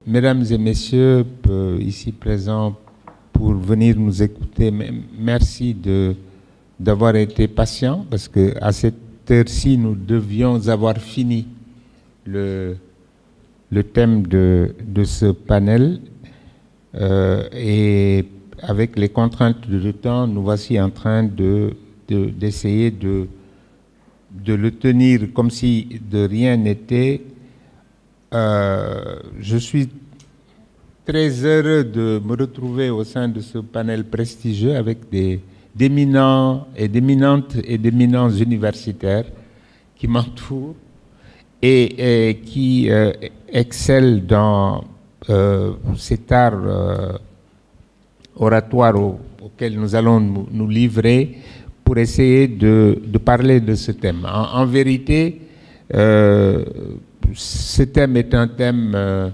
Mesdames et messieurs, ici présents pour venir nous écouter, merci d'avoir été patients parce qu'à cette heure-ci, nous devions avoir fini le thème de ce panel et avec les contraintes de temps, nous voici en train d'essayer de le tenir comme si de rien n'était. Je suis très heureux de me retrouver au sein de ce panel prestigieux avec d'éminents et d'éminentes et d'éminents universitaires qui m'entourent et qui excellent dans cet art oratoire auquel nous allons nous livrer pour essayer de parler de ce thème. En vérité, ce thème est un thème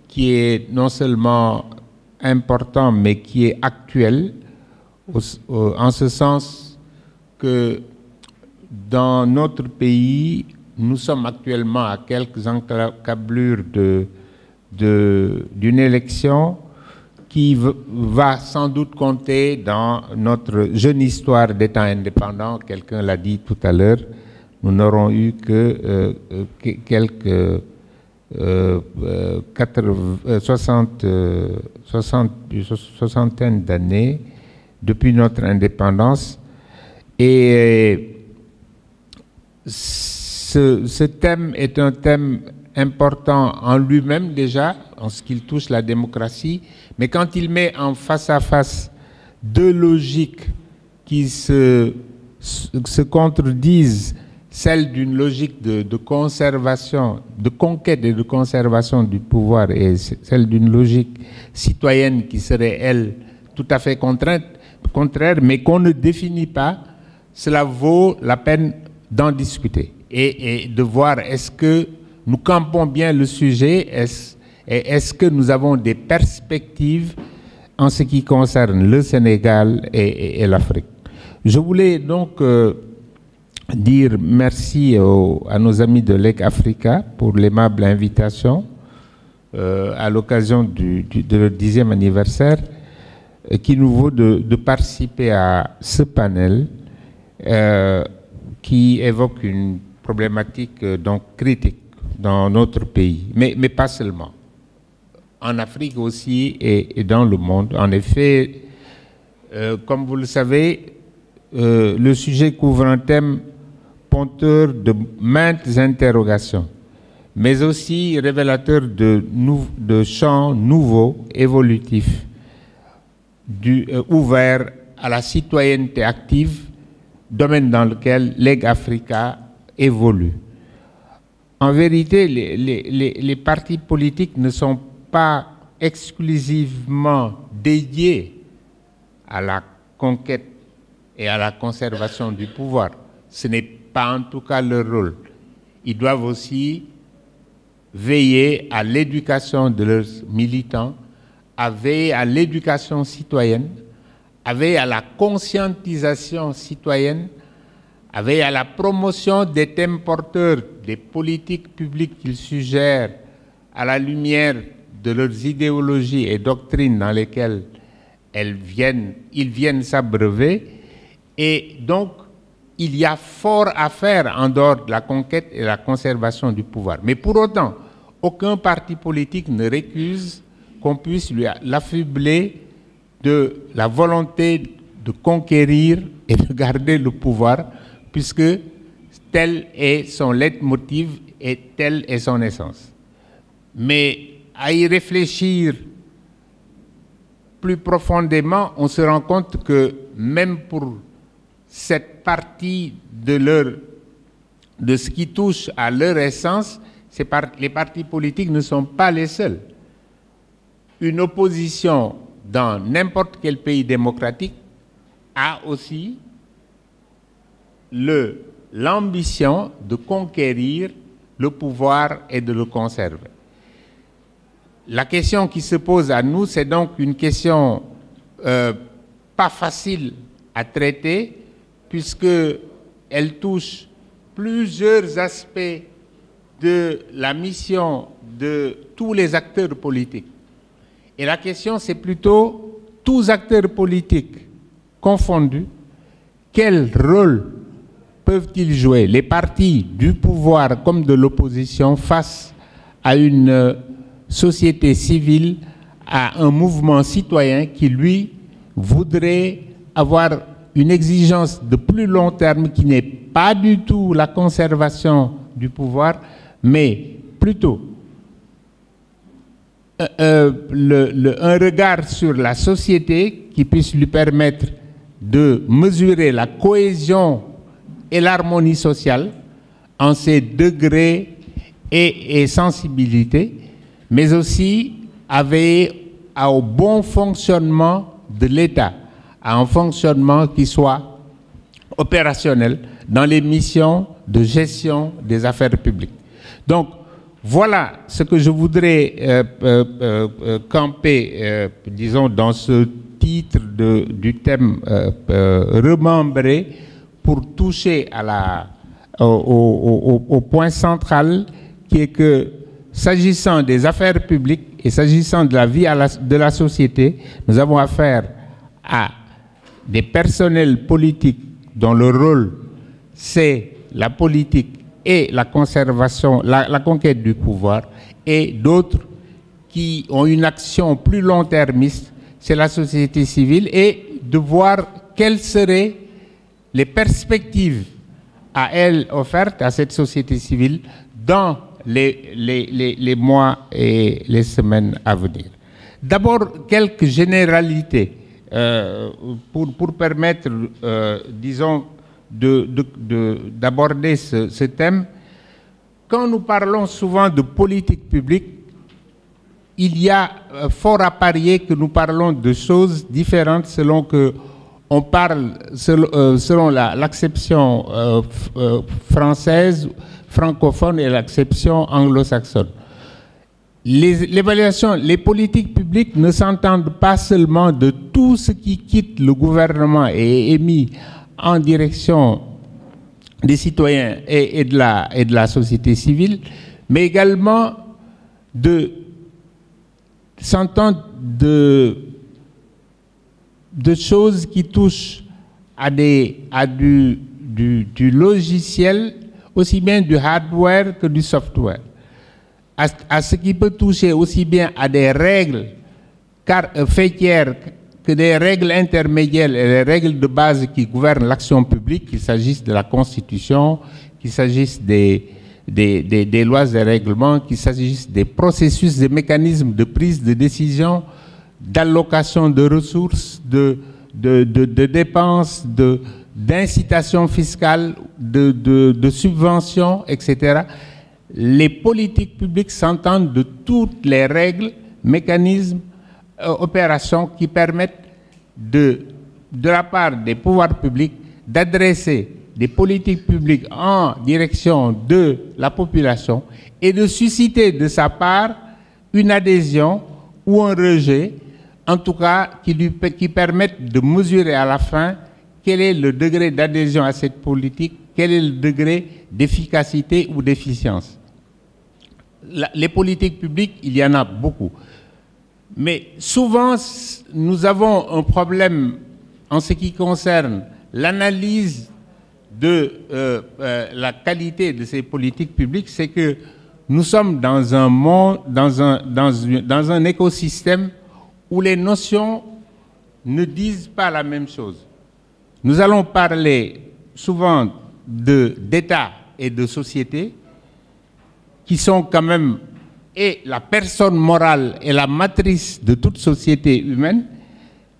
qui est non seulement important, mais qui est actuel, en ce sens que dans notre pays, nous sommes actuellement à quelques encablures d'une élection qui va sans doute compter dans notre jeune histoire d'État indépendant. Quelqu'un l'a dit tout à l'heure, nous n'aurons eu que quelques 60 d'années depuis notre indépendance. Et ce thème est un thème important en lui-même déjà, en ce qu'il touche la démocratie, mais quand il met en face à face deux logiques qui se contredisent, celle d'une logique de conservation, de conquête et de conservation du pouvoir et celle d'une logique citoyenne qui serait, elle, tout à fait contraire, mais qu'on ne définit pas, cela vaut la peine d'en discuter et de voir est-ce que nous campons bien le sujet, est-ce que nous avons des perspectives en ce qui concerne le Sénégal et l'Afrique. Je voulais donc dire merci à nos amis de Leg Africa pour l'aimable invitation à l'occasion de leur 10e anniversaire qui nous vaut de participer à ce panel qui évoque une problématique donc critique dans notre pays, mais pas seulement. En Afrique aussi et dans le monde. En effet, comme vous le savez, le sujet couvre un thème porteur de maintes interrogations, mais aussi révélateur de champs nouveaux, évolutifs, ouverts à la citoyenneté active, domaine dans lequel Leg Africa évolue. En vérité, les partis politiques ne sont pas exclusivement dédiés à la conquête et à la conservation du pouvoir. Ce n'est pas en tout cas leur rôle. Ils doivent aussi veiller à l'éducation de leurs militants, à veiller à l'éducation citoyenne, à veiller à la conscientisation citoyenne, à veiller à la promotion des thèmes porteurs des politiques publiques qu'ils suggèrent à la lumière de leurs idéologies et doctrines dans lesquelles ils viennent s'abreuver. Et donc, il y a fort à faire en dehors de la conquête et la conservation du pouvoir. Mais pour autant, aucun parti politique ne récuse qu'on puisse l'affubler de la volonté de conquérir et de garder le pouvoir, puisque tel est son leitmotiv et telle est son essence. Mais à y réfléchir plus profondément, on se rend compte que même pour cette partie de ce qui touche à leur essence, les partis politiques ne sont pas les seuls. Une opposition dans n'importe quel pays démocratique a aussi l'ambition de conquérir le pouvoir et de le conserver. La question qui se pose à nous, c'est donc une question pas facile à traiter, puisqu'elle touche plusieurs aspects de la mission de tous les acteurs politiques. Et la question, c'est plutôt tous acteurs politiques confondus, quel rôle peuvent-ils jouer, les partis du pouvoir comme de l'opposition, face à une société civile, à un mouvement citoyen qui, lui, voudrait avoir une exigence de plus long terme qui n'est pas du tout la conservation du pouvoir, mais plutôt un regard sur la société qui puisse lui permettre de mesurer la cohésion et l'harmonie sociale en ses degrés et sensibilités, mais aussi à veiller au bon fonctionnement de l'État, à un fonctionnement qui soit opérationnel dans les missions de gestion des affaires publiques. Donc, voilà ce que je voudrais camper, disons, dans ce titre du thème remembré pour toucher au point central qui est que, s'agissant des affaires publiques et s'agissant de la vie de la société, nous avons affaire à des personnels politiques dont le rôle, c'est la politique et la conservation, la conquête du pouvoir, et d'autres qui ont une action plus long-termiste, c'est la société civile, et de voir quelles seraient les perspectives à elle offertes à cette société civile dans les mois et les semaines à venir. D'abord, quelques généralités pour permettre, disons, d'aborder ce thème. Quand nous parlons souvent de politique publique, il y a fort à parier que nous parlons de choses différentes selon que on parle, selon l'acception française, francophone et l'acception anglo-saxonne. L'évaluation, les politiques publiques ne s'entendent pas seulement de tout ce qui quitte le gouvernement et est mis en direction des citoyens et de la société civile, mais également s'entendre de choses qui touchent à du logiciel, aussi bien du hardware que du software, à ce qui peut toucher aussi bien à des règles faîtières que des règles intermédiaires et des règles de base qui gouvernent l'action publique, qu'il s'agisse de la Constitution, qu'il s'agisse des lois et règlements, qu'il s'agisse des processus, des mécanismes de prise de décision, d'allocation de ressources, de dépenses, d'incitation fiscale, de subventions, etc. Les politiques publiques s'entendent de toutes les règles, mécanismes, opérations qui permettent de la part des pouvoirs publics d'adresser des politiques publiques en direction de la population et de susciter de sa part une adhésion ou un rejet, en tout cas qui permettent de mesurer à la fin quel est le degré d'adhésion à cette politique, quel est le degré d'efficacité ou d'efficience. Les politiques publiques, il y en a beaucoup. Mais souvent, nous avons un problème en ce qui concerne l'analyse de la qualité de ces politiques publiques, c'est que nous sommes dans un monde, dans un écosystème où les notions ne disent pas la même chose. Nous allons parler souvent d'État et de société qui sont quand même et la personne morale et la matrice de toute société humaine.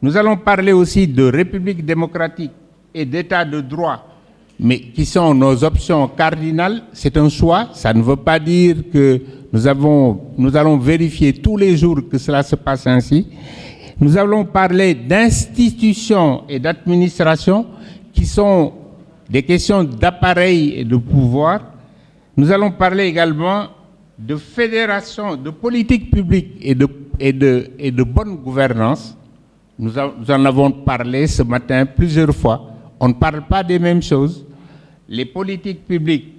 Nous allons parler aussi de république démocratique et d'état de droit, mais qui sont nos options cardinales. C'est un choix, ça ne veut pas dire que nous allons vérifier tous les jours que cela se passe ainsi. Nous allons parler d'institutions et d'administration qui sont des questions d'appareil et de pouvoir. Nous allons parler également de fédération, de politique publique et de bonne gouvernance. Nous en avons parlé ce matin plusieurs fois. On ne parle pas des mêmes choses. Les politiques publiques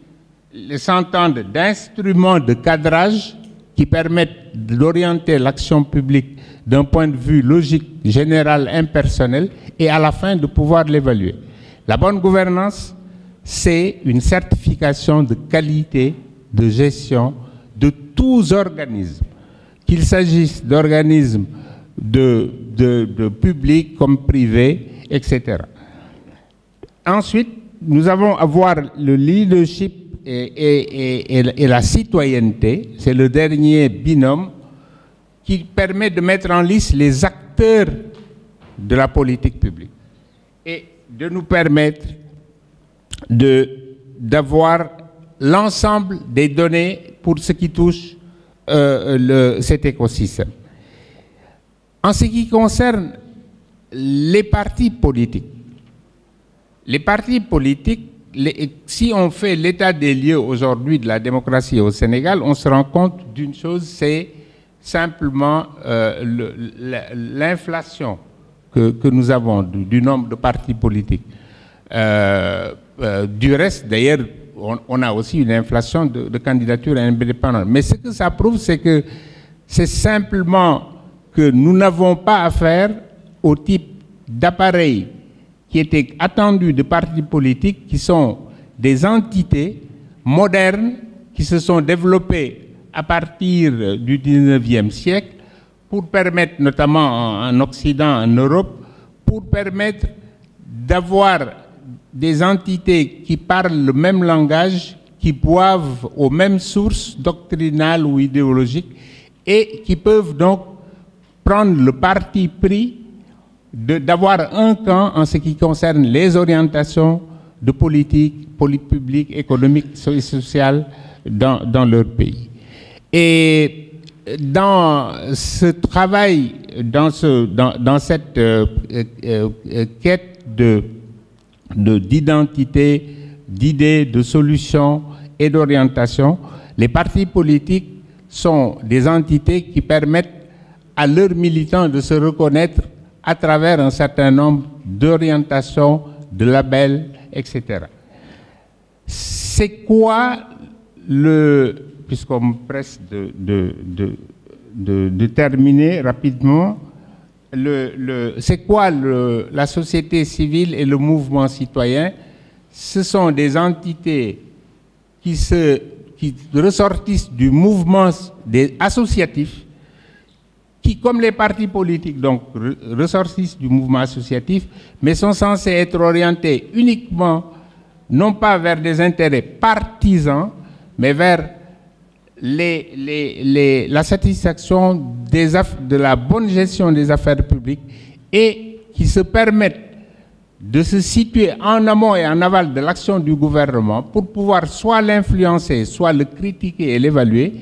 s'entendent d'instruments de cadrage qui permettent d'orienter l'action publique d'un point de vue logique, général, impersonnel, et à la fin de pouvoir l'évaluer. La bonne gouvernance, c'est une certification de qualité de gestion de tous organismes, qu'il s'agisse d'organismes de publics comme privés, etc. Ensuite, nous allons avoir le leadership et la citoyenneté. C'est le dernier binôme qui permet de mettre en lice les acteurs de la politique publique et de nous permettre d'avoir l'ensemble des données pour ce qui touche cet écosystème. En ce qui concerne les partis politiques, si on fait l'état des lieux aujourd'hui de la démocratie au Sénégal, on se rend compte d'une chose, c'est simplement l'inflation que nous avons du nombre de partis politiques. Du reste, d'ailleurs, on a aussi une inflation de candidatures indépendantes. Mais ce que ça prouve, c'est que c'est simplement que nous n'avons pas affaire au type d'appareil qui était attendu de partis politiques qui sont des entités modernes qui se sont développées à partir du 19e siècle pour permettre, notamment en Occident, en Europe, pour permettre d'avoir des entités qui parlent le même langage, qui boivent aux mêmes sources doctrinales ou idéologiques et qui peuvent donc prendre le parti pris d'avoir un camp en ce qui concerne les orientations de politique publique, économique et sociale dans leur pays. Et dans ce travail, dans cette quête d'identité, d'idées, de solutions et d'orientation, les partis politiques sont des entités qui permettent à leurs militants de se reconnaître à travers un certain nombre d'orientations, de labels, etc. C'est quoi puisqu'on me presse de terminer rapidement, c'est quoi la société civile et le mouvement citoyen? Ce sont des entités qui ressortissent du mouvement associatif, qui, comme les partis politiques, donc, ressortissent du mouvement associatif, mais sont censés être orientés uniquement, non pas vers des intérêts partisans, mais vers la satisfaction de la bonne gestion des affaires publiques et qui se permettent de se situer en amont et en aval de l'action du gouvernement pour pouvoir soit l'influencer, soit le critiquer et l'évaluer,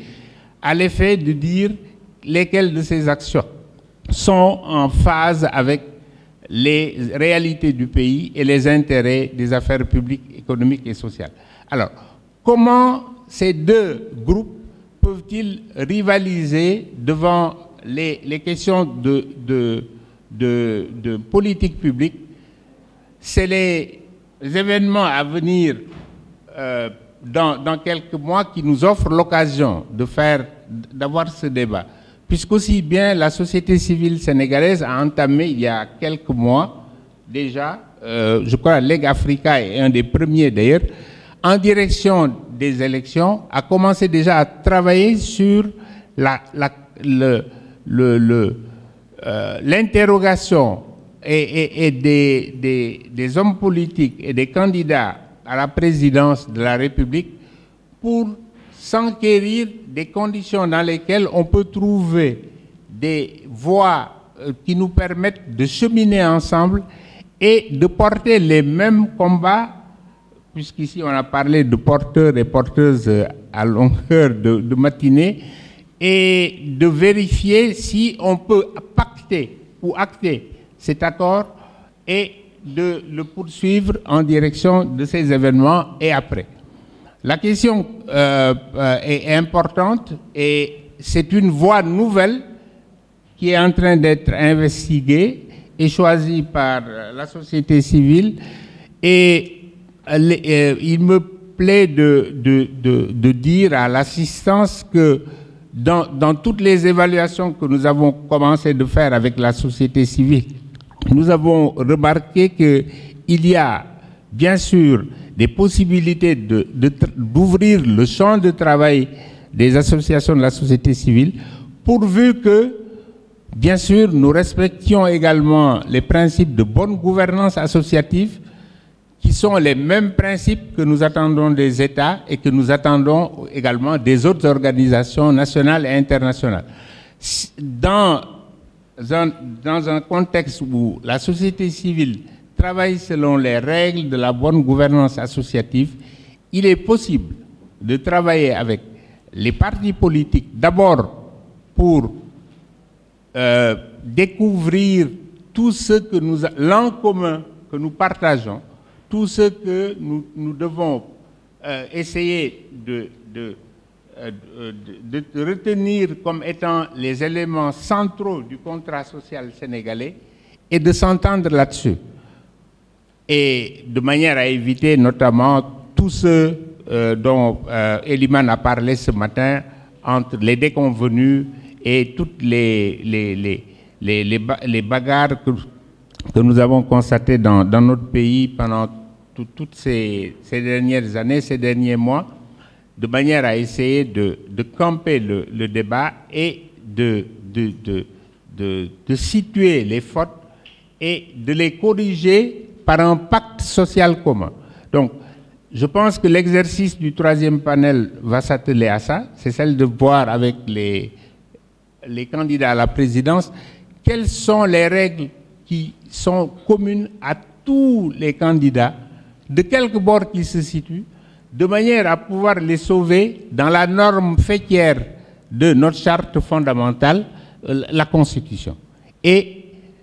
à l'effet de dire lesquelles de ces actions sont en phase avec les réalités du pays et les intérêts des affaires publiques, économiques et sociales. Alors, comment ces deux groupes peuvent-ils rivaliser devant les questions de politique publique? C'est les événements à venir dans quelques mois qui nous offrent l'occasion d'avoir ce débat. Puisqu'aussi bien la société civile sénégalaise a entamé il y a quelques mois déjà, je crois Leg Africa est un des premiers d'ailleurs, en direction des élections, a commencé déjà à travailler sur l'interrogation et des hommes politiques et des candidats à la présidence de la République pour s'enquérir des conditions dans lesquelles on peut trouver des voies qui nous permettent de cheminer ensemble et de porter les mêmes combats, puisqu'ici on a parlé de porteurs et porteuses à longueur de matinée, et de vérifier si on peut pacter ou acter cet accord et de le poursuivre en direction de ces événements et après. La question est importante et c'est une voie nouvelle qui est en train d'être investiguée et choisie par la société civile. Et il me plaît de dire à l'assistance que dans toutes les évaluations que nous avons commencé de faire avec la société civile, nous avons remarqué qu'il y a bien sûr des possibilités d'ouvrir le champ de travail des associations de la société civile, pourvu que, bien sûr, nous respections également les principes de bonne gouvernance associative, qui sont les mêmes principes que nous attendons des États et que nous attendons également des autres organisations nationales et internationales. Dans un contexte où la société civile travaille selon les règles de la bonne gouvernance associative, il est possible de travailler avec les partis politiques, d'abord pour découvrir tout ce que l'en commun que nous partageons, tout ce que nous devons essayer de retenir comme étant les éléments centraux du contrat social sénégalais et de s'entendre là-dessus. Et de manière à éviter notamment tout ce dont Eliman a parlé ce matin, entre les déconvenus et toutes les bagarres que nous avons constatées dans notre pays pendant toutes ces dernières années, ces derniers mois, de manière à essayer de camper le débat et de situer les fautes et de les corriger par un pacte social commun. Donc, je pense que l'exercice du troisième panel va s'atteler à ça, c'est celle de voir avec les candidats à la présidence quelles sont les règles qui sont communes à tous les candidats, de quelque bord qu'ils se situent, de manière à pouvoir les sauver dans la norme faîtière de notre charte fondamentale, la Constitution. Et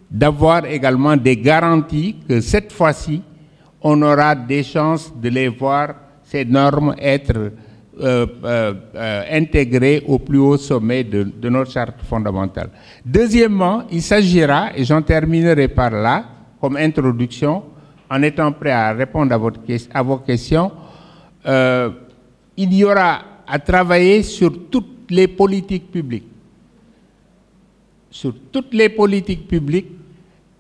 d'avoir également des garanties que cette fois-ci, on aura des chances de les voir, ces normes, être intégrées au plus haut sommet de notre charte fondamentale. Deuxièmement, il s'agira, et j'en terminerai par là, comme introduction, en étant prêt à répondre à vos questions, il y aura à travailler sur toutes les politiques publiques. Sur toutes les politiques publiques,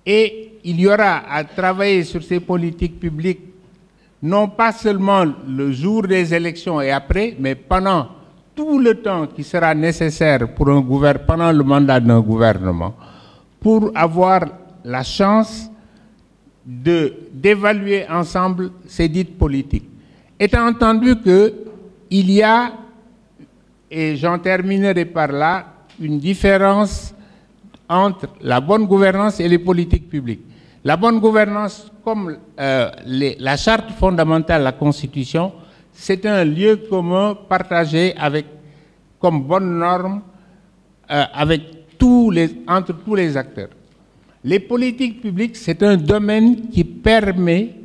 et il y aura à travailler sur ces politiques publiques, non pas seulement le jour des élections et après, mais pendant tout le temps qui sera nécessaire pour pendant le mandat d'un gouvernement, pour avoir la chance d'évaluer ensemble ces dites politiques. Étant entendu qu'il y a, et j'en terminerai par là, une différence entre la bonne gouvernance et les politiques publiques. La bonne gouvernance, comme la charte fondamentale, la Constitution, c'est un lieu commun partagé comme bonne norme entre tous les acteurs. Les politiques publiques, c'est un domaine qui permet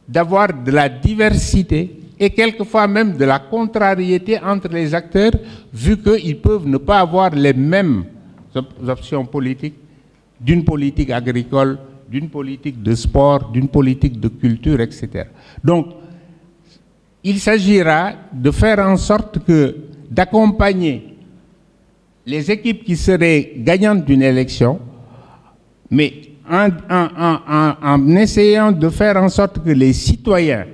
d'avoir de la diversité et quelquefois même de la contrariété entre les acteurs, vu qu'ils peuvent ne pas avoir les mêmes options politiques d'une politique agricole, d'une politique de sport, d'une politique de culture, etc. Donc, il s'agira de faire en sorte d'accompagner les équipes qui seraient gagnantes d'une élection, mais en essayant de faire en sorte que les citoyens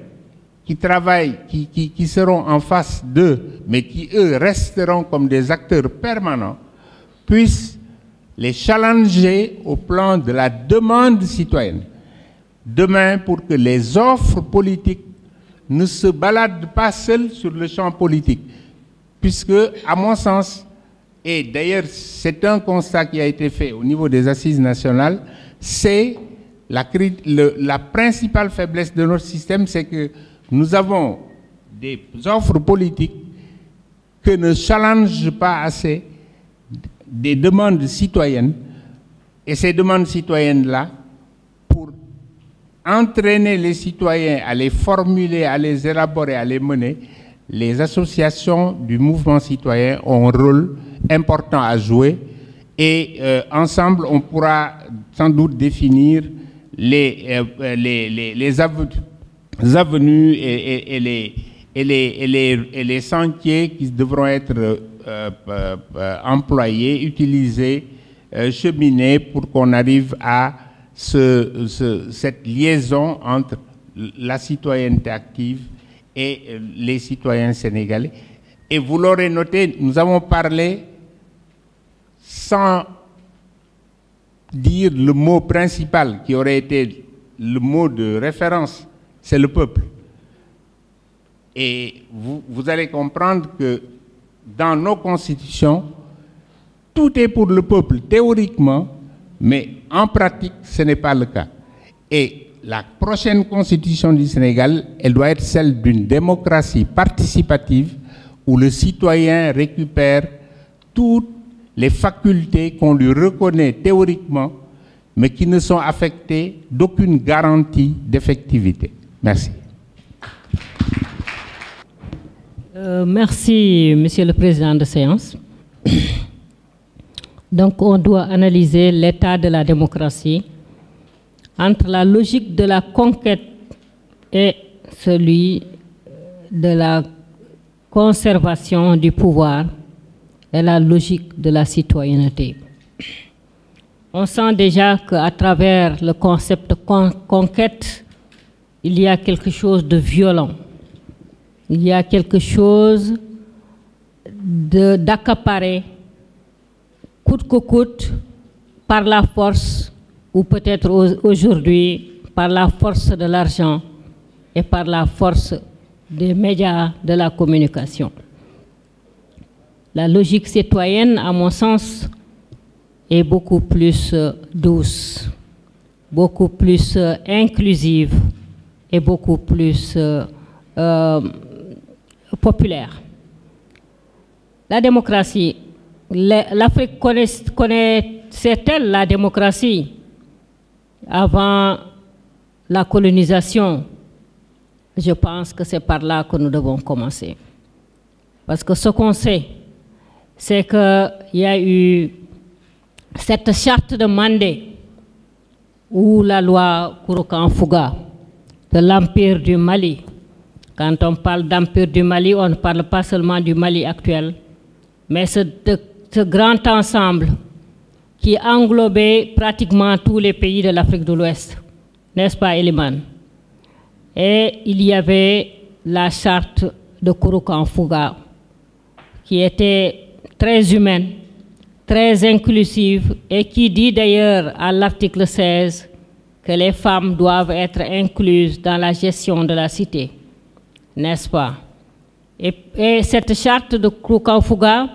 qui travaillent, qui seront en face d'eux, mais qui, eux, resteront comme des acteurs permanents, puissent les challenger au plan de la demande citoyenne. Demain, pour que les offres politiques ne se baladent pas seules sur le champ politique, puisque, à mon sens, et d'ailleurs c'est un constat qui a été fait au niveau des assises nationales, c'est la principale faiblesse de notre système, c'est que nous avons des offres politiques que ne challengent pas assez des demandes citoyennes, et ces demandes citoyennes-là, pour entraîner les citoyens à les formuler, à les élaborer, à les mener, les associations du mouvement citoyen ont un rôle important à jouer, et ensemble on pourra sans doute définir les avenues et les sentiers qui devront être employer, utiliser, cheminer pour qu'on arrive à cette liaison entre la citoyenneté active et les citoyens sénégalais. Et vous l'aurez noté, nous avons parlé sans dire le mot principal qui aurait été le mot de référence, c'est le peuple. Et vous allez comprendre que dans nos constitutions, tout est pour le peuple théoriquement, mais en pratique, ce n'est pas le cas. Et la prochaine constitution du Sénégal, elle doit être celle d'une démocratie participative où le citoyen récupère toutes les facultés qu'on lui reconnaît théoriquement, mais qui ne sont affectées d'aucune garantie d'effectivité. Merci. Merci, Monsieur le Président de séance. Donc, on doit analyser l'état de la démocratie entre la logique de la conquête et celui de la conservation du pouvoir et la logique de la citoyenneté. On sent déjà qu'à travers le concept de conquête, il y a quelque chose de violent. Il y a quelque chose d'accaparé, coûte que coûte, par la force, ou peut-être aujourd'hui par la force de l'argent et par la force des médias de la communication. La logique citoyenne, à mon sens, est beaucoup plus douce, beaucoup plus inclusive et beaucoup plus populaire. La démocratie, l'Afrique connaissait-elle la démocratie avant la colonisation? Je pense que c'est par là que nous devons commencer. Parce que ce qu'on sait, c'est qu'il y a eu cette charte de Mandé ou la loi Kouroukan-Fouga de l'Empire du Mali. Quand on parle d'Empire du Mali, on ne parle pas seulement du Mali actuel, mais ce grand ensemble qui englobait pratiquement tous les pays de l'Afrique de l'Ouest, n'est-ce pas, Eliman? Et il y avait la charte de Kouroukan-Fouga qui était très humaine, très inclusive et qui dit d'ailleurs à l'article 16 que les femmes doivent être incluses dans la gestion de la cité, n'est-ce pas? Et cette charte de Kouroukan-Fouga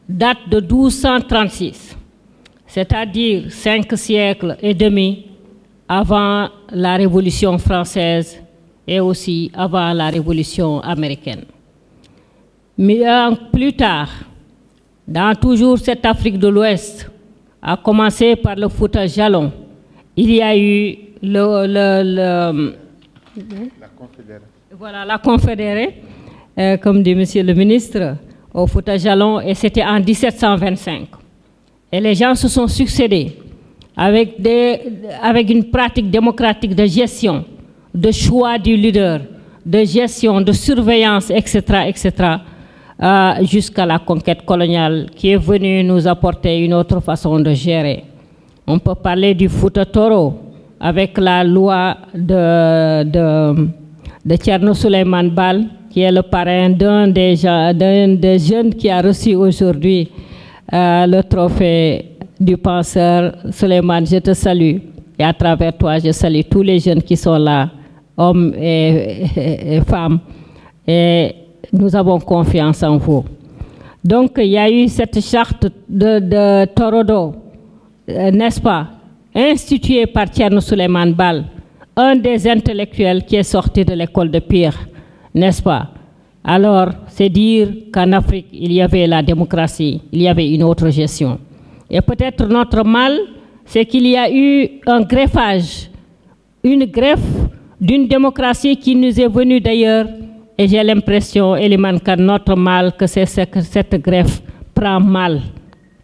date de 1236, c'est-à-dire 5 siècles et demi avant la Révolution française et aussi avant la Révolution américaine. Mais plus tard, dans toujours cette Afrique de l'Ouest, à commencer par le Fouta Jalon, il y a eu la Confédérée. Voilà, la Confédérée, comme dit Monsieur le ministre, au Fouta Jalon, et c'était en 1725. Et les gens se sont succédés avec une pratique démocratique de gestion, de choix du leader, de gestion, de surveillance, etc., etc., jusqu'à la conquête coloniale qui est venue nous apporter une autre façon de gérer. On peut parler du Fouta Toro avec la loi de Thierno Souleymane Baal, qui est le parrain d'un des jeunes qui a reçu aujourd'hui le trophée du penseur. Souleymane, je te salue. Et à travers toi, je salue tous les jeunes qui sont là, hommes et femmes. Et nous avons confiance en vous. Donc, il y a eu cette charte de Torodo, n'est-ce pas, instituée par Thierno Souleymane Baal, un des intellectuels qui est sorti de l'école de Pire, n'est-ce pas? Alors, c'est dire qu'en Afrique, il y avait la démocratie, il y avait une autre gestion. Et peut-être notre mal, c'est qu'il y a eu un greffage, une greffe d'une démocratie qui nous est venue d'ailleurs. Et j'ai l'impression, Eliman, que notre mal, que c'est que cette greffe prend mal.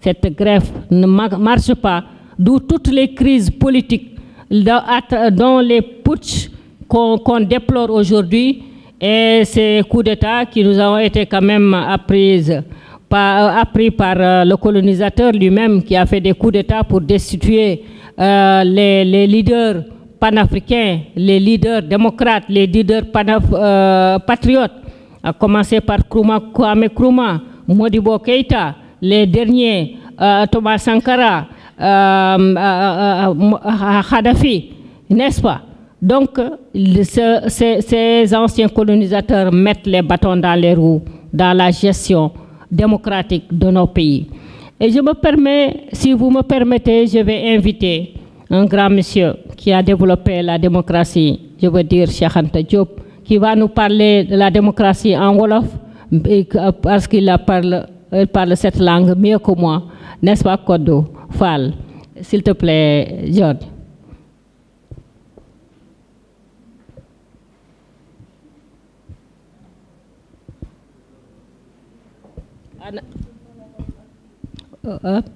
Cette greffe ne marche pas, d'où toutes les crises politiques, dont les putsch qu'on déplore aujourd'hui, et ces coups d'État qui nous ont été quand même apprises appris par le colonisateur lui-même qui a fait des coups d'État pour destituer les leaders panafricains, les leaders démocrates, les leaders patriotes, à commencer par Kwame Nkrumah, Modibo Keïta, les derniers, Thomas Sankara, Kadhafi, n'est-ce pas? Donc, ces anciens colonisateurs mettent les bâtons dans les roues dans la gestion démocratique de nos pays. Et je me permets, si vous me permettez, je vais inviter un grand monsieur qui a développé la démocratie, je veux dire Cheikh Anta Diop, qui va nous parler de la démocratie en Wolof, parce qu'il parle cette langue mieux que moi, n'est-ce pas, Kodou Fall? S'il te plaît, George.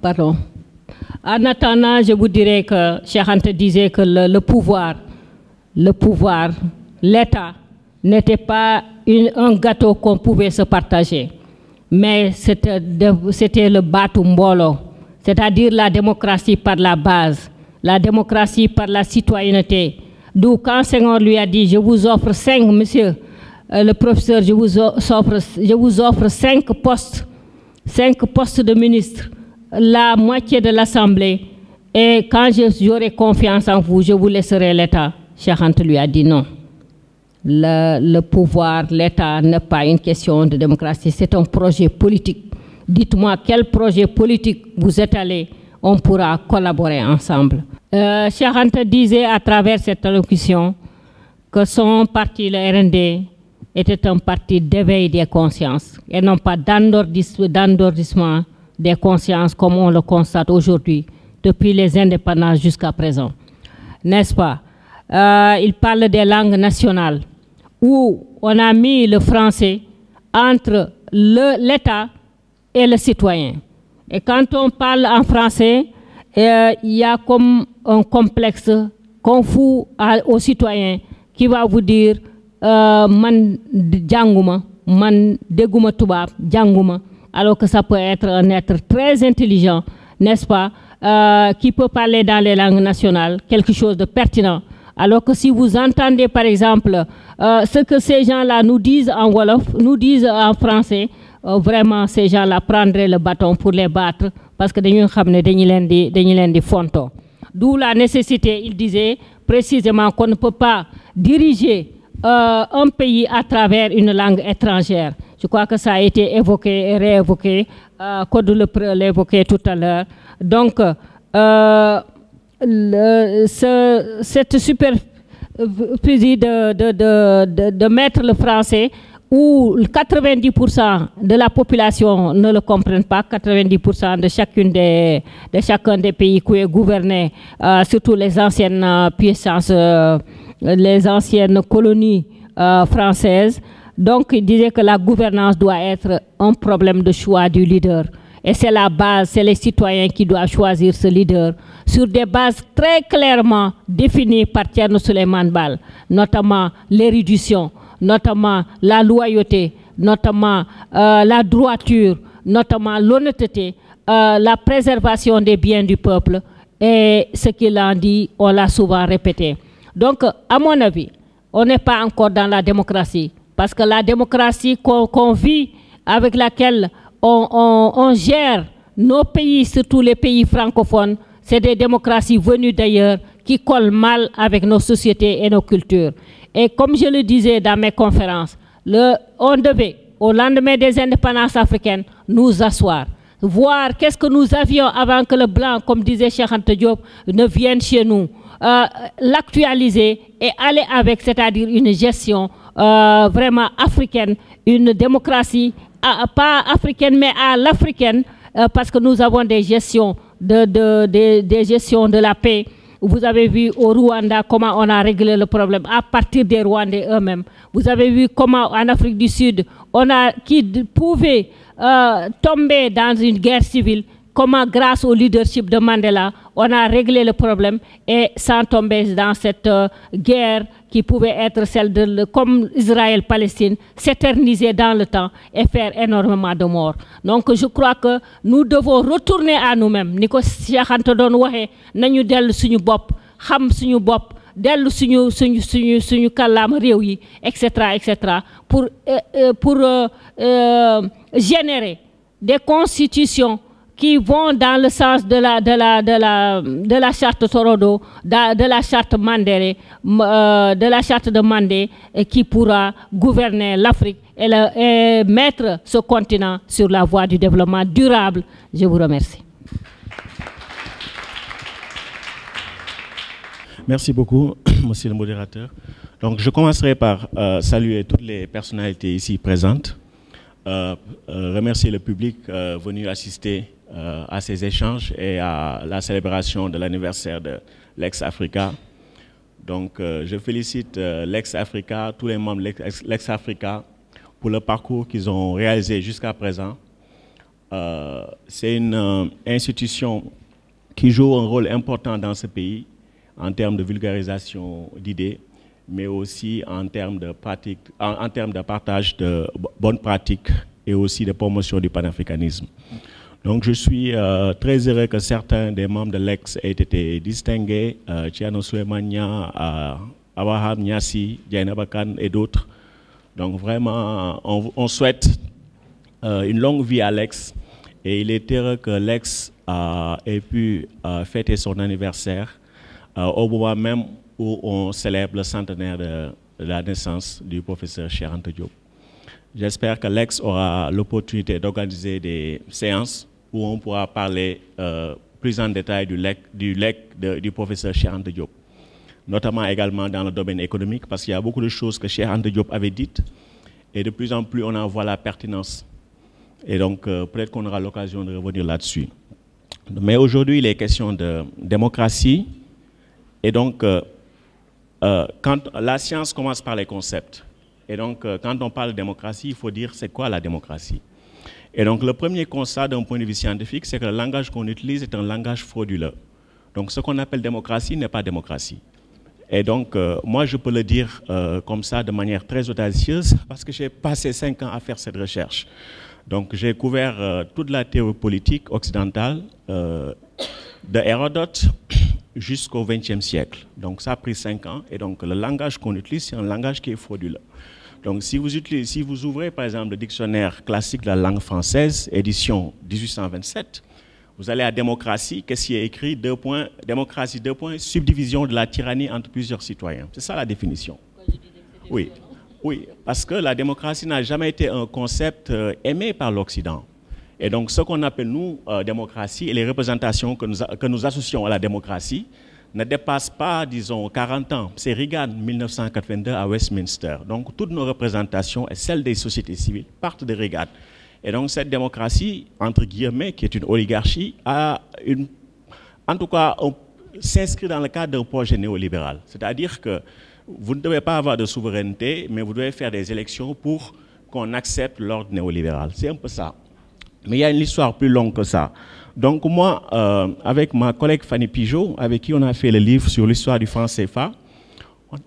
Pardon. En attendant, je vous dirais que Cheikh Anta disait que le pouvoir, l'État n'était pas un gâteau qu'on pouvait se partager, mais c'était le Batu Mbolo, c'est-à-dire la démocratie par la base, la démocratie par la citoyenneté. D'où quand Senghor lui a dit, je vous offre 5, monsieur le professeur, je vous offre 5 postes de ministre, la moitié de l'Assemblée, et quand j'aurai confiance en vous, je vous laisserai l'État. Cheikh Anta lui a dit non. Le pouvoir, l'État n'est pas une question de démocratie, c'est un projet politique. Dites-moi quel projet politique vous étalez, on pourra collaborer ensemble. Cheikh Anta disait à travers cette allocution que son parti, le RND, était un parti d'éveil des consciences et non pas d'endormissement des consciences comme on le constate aujourd'hui, depuis les indépendances jusqu'à présent. N'est-ce pas? Il parle des langues nationales, où on a mis le français entre l'État et le citoyen. Et quand on parle en français, il y a comme un complexe qu'on fout aux citoyens qui va vous dire man janguma, man deguma tubab, janguma, alors que ça peut être un être très intelligent, n'est-ce pas, qui peut parler dans les langues nationales, quelque chose de pertinent. Alors que si vous entendez par exemple ce que ces gens-là nous disent en Wolof, nous disent en français, vraiment ces gens-là prendraient le bâton pour les battre parce que dañu xamné dañu len di fonto. D'où la nécessité, il disait précisément qu'on ne peut pas diriger un pays à travers une langue étrangère. Je crois que ça a été évoqué et réévoqué, Kodou l'évoquait tout à l'heure. Donc, cette superficie de mettre le français où 90% de la population ne le comprennent pas, 90% de chacun des pays qui est gouverné, surtout les anciennes puissances, les anciennes colonies françaises. Donc, il disait que la gouvernance doit être un problème de choix du leader. Et c'est la base, c'est les citoyens qui doivent choisir ce leader sur des bases très clairement définies par Thierno Souleymane Baal, notamment l'érudition, notamment la loyauté, notamment la droiture, notamment l'honnêteté, la préservation des biens du peuple. Et ce qu'il en dit, on l'a souvent répété. Donc, à mon avis, on n'est pas encore dans la démocratie. Parce que la démocratie qu'on vit, avec laquelle on gère nos pays, surtout les pays francophones, c'est des démocraties venues d'ailleurs qui collent mal avec nos sociétés et nos cultures. Et comme je le disais dans mes conférences, on devait, au lendemain des indépendances africaines, nous asseoir, voir qu'est-ce que nous avions avant que le blanc, comme disait Cheikh Anta Diop, ne vienne chez nous, l'actualiser et aller avec, c'est-à-dire une gestion vraiment africaine, une démocratie, pas africaine mais à l'africaine, parce que nous avons des gestions des gestions de la paix. Vous avez vu au Rwanda comment on a réglé le problème à partir des Rwandais eux-mêmes. Vous avez vu comment en Afrique du Sud, qui pouvait tomber dans une guerre civile, comment, grâce au leadership de Mandela, on a réglé le problème et sans tomber dans cette guerre qui pouvait être celle de, comme Israël-Palestine, s'éterniser dans le temps et faire énormément de morts. Donc je crois que nous devons retourner à nous-mêmes. Ni ko Cheikh Anta doon waxee nañu dellu suñu bopp xam suñu bopp dellu suñu kàllaama réew yi etc. pour générer des constitutions qui vont dans le sens de la charte Torodo, de la charte Mandela, de la charte de Mandé, qui pourra gouverner l'Afrique et mettre ce continent sur la voie du développement durable. Je vous remercie. Merci beaucoup, monsieur le modérateur. Donc, je commencerai par saluer toutes les personnalités ici présentes, remercier le public venu assister à ces échanges et à la célébration de l'anniversaire de l'ex-Africa. Donc, je félicite l'ex-Africa, tous les membres de l'ex-Africa pour le parcours qu'ils ont réalisé jusqu'à présent. C'est une institution qui joue un rôle important dans ce pays en termes de vulgarisation d'idées, mais aussi en termes de pratique, en termes de partage de bonnes pratiques et aussi de promotion du panafricanisme. Donc je suis très heureux que certains des membres de l'ex aient été distingués, Thierno Souleymania, Abraham Niassi, Diana Bakan et d'autres. Donc vraiment, on souhaite une longue vie à l'ex et il est heureux que l'ex ait pu fêter son anniversaire au moment même où on célèbre le centenaire de la naissance du professeur Cheikh Anta Diop. J'espère que l'ex aura l'opportunité d'organiser des séances où on pourra parler plus en détail du professeur Cheikh Anta Diop, notamment également dans le domaine économique, parce qu'il y a beaucoup de choses que Cheikh Anta Diop avait dites, et de plus en plus on en voit la pertinence. Et donc peut-être qu'on aura l'occasion de revenir là-dessus. Mais aujourd'hui, il est question de démocratie, et donc quand la science commence par les concepts, et donc quand on parle de démocratie, il faut dire c'est quoi la démocratie. Et donc le premier constat d'un point de vue scientifique, c'est que le langage qu'on utilise est un langage frauduleux. Donc ce qu'on appelle démocratie n'est pas démocratie. Et donc moi je peux le dire comme ça de manière très audacieuse parce que j'ai passé 5 ans à faire cette recherche. Donc j'ai couvert toute la théorie politique occidentale de Hérodote jusqu'au XXe siècle. Donc ça a pris 5 ans et donc le langage qu'on utilise, c'est un langage qui est frauduleux. Donc si vous ouvrez par exemple le dictionnaire classique de la langue française, édition 1827, vous allez à démocratie, qu'est-ce qui est écrit? Démocratie, subdivision de la tyrannie entre plusieurs citoyens. C'est ça la définition. Oui, oui, parce que la démocratie n'a jamais été un concept aimé par l'Occident. Et donc ce qu'on appelle nous démocratie et les représentations que nous associons à la démocratie ne dépassent pas, disons, 40 ans. C'est Reagan, 1982, à Westminster. Donc toutes nos représentations et celles des sociétés civiles partent de Reagan. Et donc cette démocratie, entre guillemets, qui est une oligarchie, en tout cas, s'inscrit dans le cadre d'un projet néolibéral. C'est-à-dire que vous ne devez pas avoir de souveraineté, mais vous devez faire des élections pour qu'on accepte l'ordre néolibéral. C'est un peu ça. Mais il y a une histoire plus longue que ça. Donc moi, avec ma collègue Fanny Pigeot, avec qui on a fait le livre sur l'histoire du franc CFA,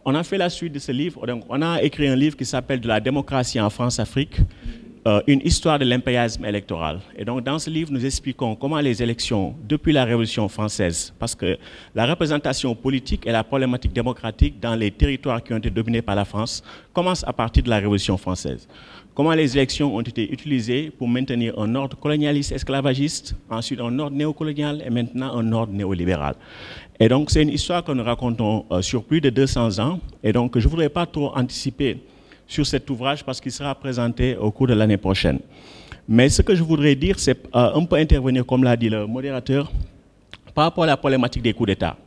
on a fait la suite de ce livre. Donc, on a écrit un livre qui s'appelle « De la démocratie en France-Afrique », une histoire de l'impérialisme électoral. Et donc dans ce livre, nous expliquons comment les élections, depuis la Révolution française, parce que la représentation politique et la problématique démocratique dans les territoires qui ont été dominés par la France commencent à partir de la Révolution française. Comment les élections ont été utilisées pour maintenir un ordre colonialiste esclavagiste, ensuite un ordre néocolonial et maintenant un ordre néolibéral. Et donc c'est une histoire que nous racontons sur plus de 200 ans. Et donc je ne voudrais pas trop anticiper sur cet ouvrage parce qu'il sera présenté au cours de l'année prochaine. Mais ce que je voudrais dire, c'est un peu intervenir, comme l'a dit le modérateur, par rapport à la problématique des coups d'État.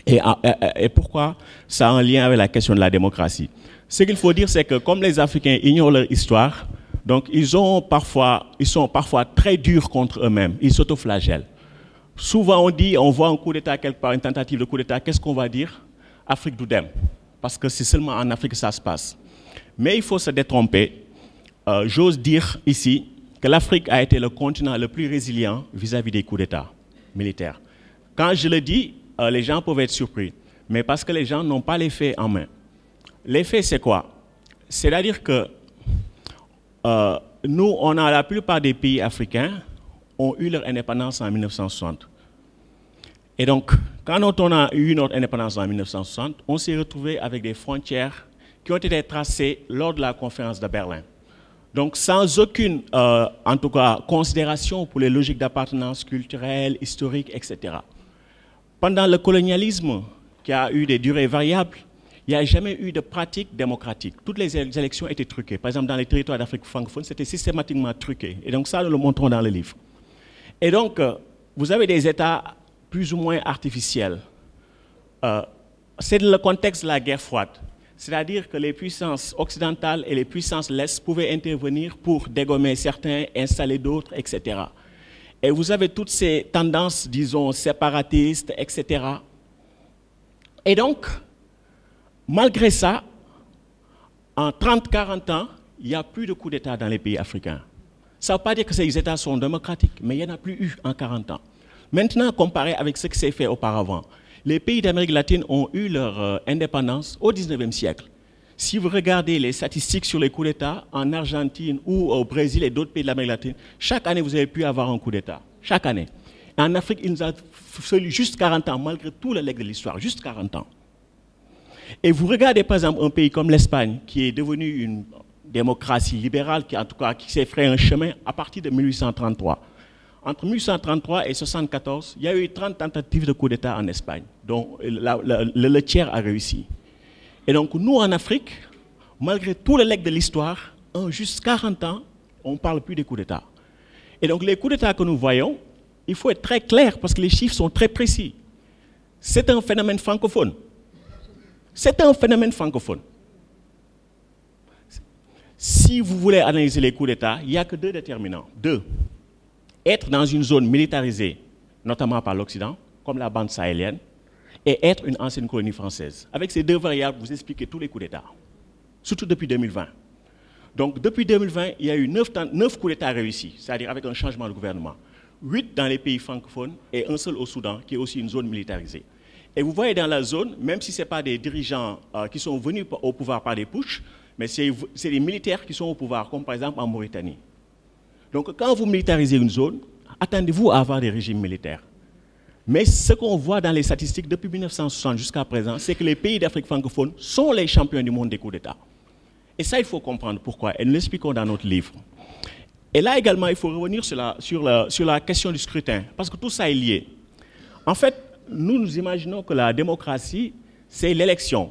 Et pourquoi ça a un lien avec la question de la démocratie. Ce qu'il faut dire, c'est que comme les Africains ignorent leur histoire, donc ils sont parfois très durs contre eux-mêmes, ils s'autoflagellent. Souvent on voit un coup d'État quelque part, une tentative de coup d'État, qu'est-ce qu'on va dire? Afrique d'Oudem, parce que c'est seulement en Afrique que ça se passe. Mais il faut se détromper. J'ose dire ici que l'Afrique a été le continent le plus résilient vis-à-vis des coups d'État militaires. Quand je le dis, les gens peuvent être surpris, mais parce que les gens n'ont pas les faits en main. Les faits, c'est quoi? C'est-à-dire que nous, la plupart des pays africains ont eu leur indépendance en 1960. Et donc, quand on a eu notre indépendance en 1960, on s'est retrouvé avec des frontières qui ont été tracées lors de la conférence de Berlin. Donc, sans aucune, en tout cas, considération pour les logiques d'appartenance culturelle, historique, etc. Pendant le colonialisme, qui a eu des durées variables, il n'y a jamais eu de pratique démocratique. Toutes les élections étaient truquées. Par exemple, dans les territoires d'Afrique francophone, c'était systématiquement truqué. Et donc, ça, nous le montrons dans le livre. Et donc, vous avez des États plus ou moins artificiels. C'est le contexte de la guerre froide. C'est-à-dire que les puissances occidentales et les puissances de l'Est pouvaient intervenir pour dégommer certains, installer d'autres, etc. Et vous avez toutes ces tendances, disons, séparatistes, etc. Et donc, malgré ça, en 30-40 ans, il n'y a plus de coups d'État dans les pays africains. Ça ne veut pas dire que ces États sont démocratiques, mais il n'y en a plus eu en 40 ans. Maintenant, comparé avec ce qui s'est fait auparavant, les pays d'Amérique latine ont eu leur indépendance au 19e siècle. Si vous regardez les statistiques sur les coups d'État en Argentine ou au Brésil et d'autres pays de l'Amérique latine, chaque année, vous avez pu avoir un coup d'État. Chaque année. Et en Afrique, il nous a fallu juste 40 ans, malgré tout le legs de l'histoire, juste 40 ans. Et vous regardez, par exemple, un pays comme l'Espagne, qui est devenu une démocratie libérale, qui, en tout cas, qui s'est fait un chemin à partir de 1833. Entre 1833 et 1874, il y a eu 30 tentatives de coup d'État en Espagne, dont le tiers a réussi. Et donc, nous, en Afrique, malgré tout le legs de l'histoire, en juste 40 ans, on ne parle plus des coups d'État. Et donc, les coups d'État que nous voyons, il faut être très clair, parce que les chiffres sont très précis. C'est un phénomène francophone. C'est un phénomène francophone. Si vous voulez analyser les coups d'État, il n'y a que deux déterminants. Deux. Être dans une zone militarisée, notamment par l'Occident, comme la bande sahélienne, et être une ancienne colonie française. Avec ces deux variables, vous expliquez tous les coups d'État, surtout depuis 2020. Donc, depuis 2020, il y a eu 9 coups d'État réussis, c'est-à-dire avec un changement de gouvernement. 8 dans les pays francophones et un seul au Soudan, qui est aussi une zone militarisée. Et vous voyez dans la zone, même si ce n'est pas des dirigeants qui sont venus au pouvoir par des putschs, mais c'est des militaires qui sont au pouvoir, comme par exemple en Mauritanie. Donc, quand vous militarisez une zone, attendez-vous à avoir des régimes militaires. Mais ce qu'on voit dans les statistiques depuis 1960 jusqu'à présent, c'est que les pays d'Afrique francophone sont les champions du monde des coups d'État. Et ça, il faut comprendre pourquoi. Et nous l'expliquons dans notre livre. Et là également, il faut revenir sur la question du scrutin, parce que tout ça est lié. En fait, nous imaginons que la démocratie, c'est l'élection.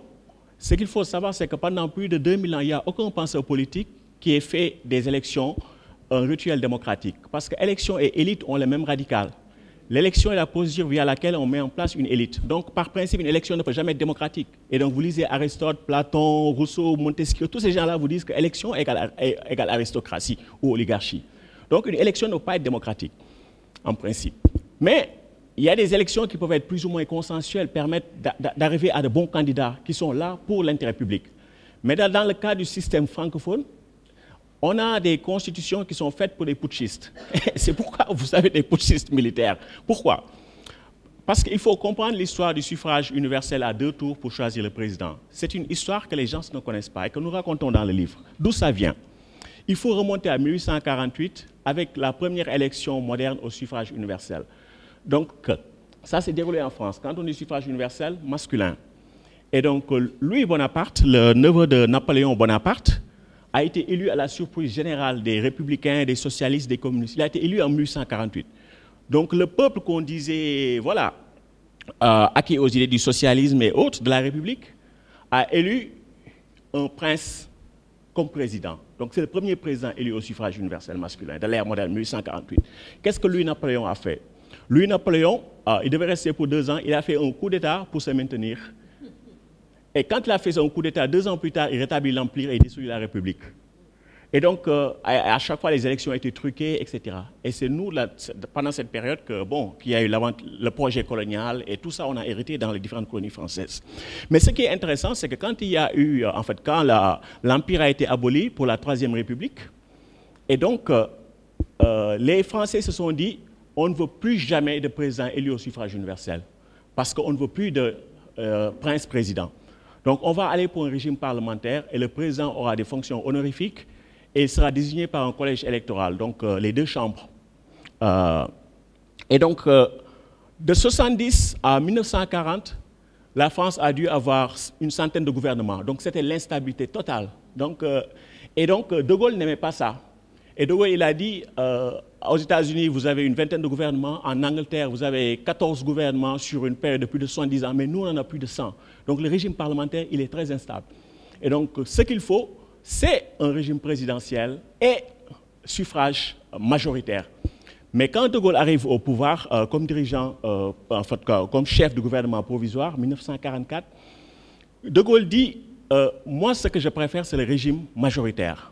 Ce qu'il faut savoir, c'est que pendant plus de 2000 ans, il n'y a aucun penseur politique qui ait fait des élections un rituel démocratique. Parce que élection et élite ont les mêmes radicales. L'élection est la procédure via laquelle on met en place une élite. Donc, par principe, une élection ne peut jamais être démocratique. Et donc, vous lisez Aristote, Platon, Rousseau, Montesquieu, tous ces gens-là vous disent que élection égale aristocratie ou oligarchie. Donc, une élection ne peut pas être démocratique, en principe. Mais il y a des élections qui peuvent être plus ou moins consensuelles, permettent d'arriver à de bons candidats qui sont là pour l'intérêt public. Mais dans le cas du système francophone, on a des constitutions qui sont faites pour les putschistes. C'est pourquoi vous avez des putschistes militaires. Pourquoi? Parce qu'il faut comprendre l'histoire du suffrage universel à 2 tours pour choisir le président. C'est une histoire que les gens ne connaissent pas et que nous racontons dans le livre. D'où ça vient? Il faut remonter à 1848 avec la première élection moderne au suffrage universel. Donc, ça s'est déroulé en France. Quand on dit suffrage universel, masculin. Et donc, Louis Bonaparte, le neveu de Napoléon Bonaparte, a été élu à la surprise générale des républicains, des socialistes, des communistes. Il a été élu en 1848. Donc le peuple qu'on disait, voilà, acquis aux idées du socialisme et autres de la République, a élu un prince comme président. Donc c'est le premier président élu au suffrage universel masculin de l'ère moderne, 1848. Qu'est-ce que Louis-Napoléon a fait? Louis-Napoléon, il devait rester pour 2 ans, il a fait un coup d'État pour se maintenir. Et quand il a fait son coup d'État, 2 ans plus tard, il rétablit l'Empire et il détruit la République. Et donc, à chaque fois, les élections ont été truquées, etc. Et c'est nous, pendant cette période, qu'il y a eu le projet colonial et tout ça, on a hérité dans les différentes colonies françaises. Mais ce qui est intéressant, c'est que quand il y a eu, en fait, quand l'Empire a été aboli pour la Troisième République, et donc, les Français se sont dit, on ne veut plus jamais de président élu au suffrage universel, parce qu'on ne veut plus de prince-président. Donc on va aller pour un régime parlementaire et le président aura des fonctions honorifiques et il sera désigné par un collège électoral, donc les deux chambres. Et donc de 70 à 1940, la France a dû avoir une centaine de gouvernements. Donc c'était l'instabilité totale. Donc, et donc De Gaulle n'aimait pas ça. Et De Gaulle, il a dit, aux États-Unis, vous avez une vingtaine de gouvernements. En Angleterre, vous avez 14 gouvernements sur une période de plus de 70 ans. Mais nous, on en a plus de 100. Donc le régime parlementaire, il est très instable. Et donc ce qu'il faut, c'est un régime présidentiel et suffrage majoritaire. Mais quand De Gaulle arrive au pouvoir comme dirigeant, en fait, comme chef du gouvernement provisoire, 1944, De Gaulle dit, moi, ce que je préfère, c'est le régime majoritaire.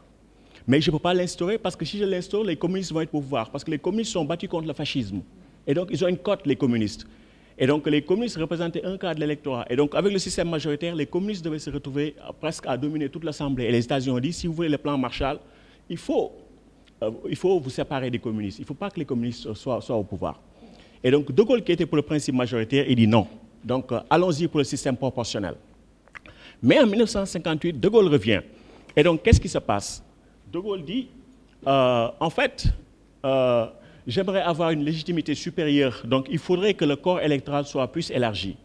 Mais je ne peux pas l'instaurer parce que si je l'instaure, les communistes vont être au pouvoir. Parce que les communistes sont battus contre le fascisme. Et donc, ils ont une cote, les communistes. Et donc, les communistes représentaient un quart de l'électorat. Et donc, avec le système majoritaire, les communistes devaient se retrouver presque à dominer toute l'Assemblée. Et les États-Unis ont dit, si vous voulez le plan Marshall, il faut vous séparer des communistes. Il ne faut pas que les communistes soient au pouvoir. Et donc, De Gaulle, qui était pour le principe majoritaire, il dit non. Donc, allons-y pour le système proportionnel. Mais en 1958, De Gaulle revient. Et donc, qu'est-ce qui se passe? De Gaulle dit, en fait, j'aimerais avoir une légitimité supérieure. Donc, il faudrait que le corps électoral soit plus élargi.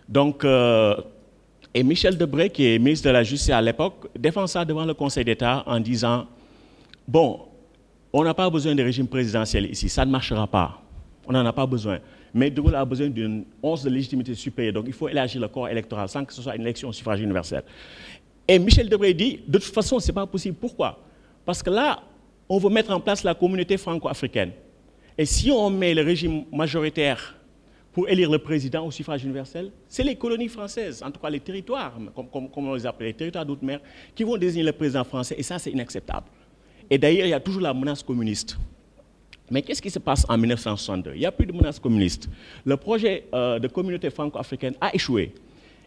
Donc, et Michel Debré, qui est ministre de la Justice à l'époque, défend ça devant le Conseil d'État en disant, bon, on n'a pas besoin de régime présidentiel ici, ça ne marchera pas. On n'en a pas besoin. Mais De Gaulle a besoin d'une once de légitimité supérieure. Donc, il faut élargir le corps électoral sans que ce soit une élection au suffrage universel. Et Michel Debré dit, de toute façon, ce n'est pas possible. Pourquoi? Parce que là, on veut mettre en place la communauté franco-africaine. Et si on met le régime majoritaire pour élire le président au suffrage universel, c'est les colonies françaises, en tout cas les territoires, comme on les appelle, les territoires d'outre-mer, qui vont désigner le président français. Et ça, c'est inacceptable. Et d'ailleurs, il y a toujours la menace communiste. Mais qu'est-ce qui se passe en 1962? Il n'y a plus de menace communiste. Le projet de communauté franco-africaine a échoué.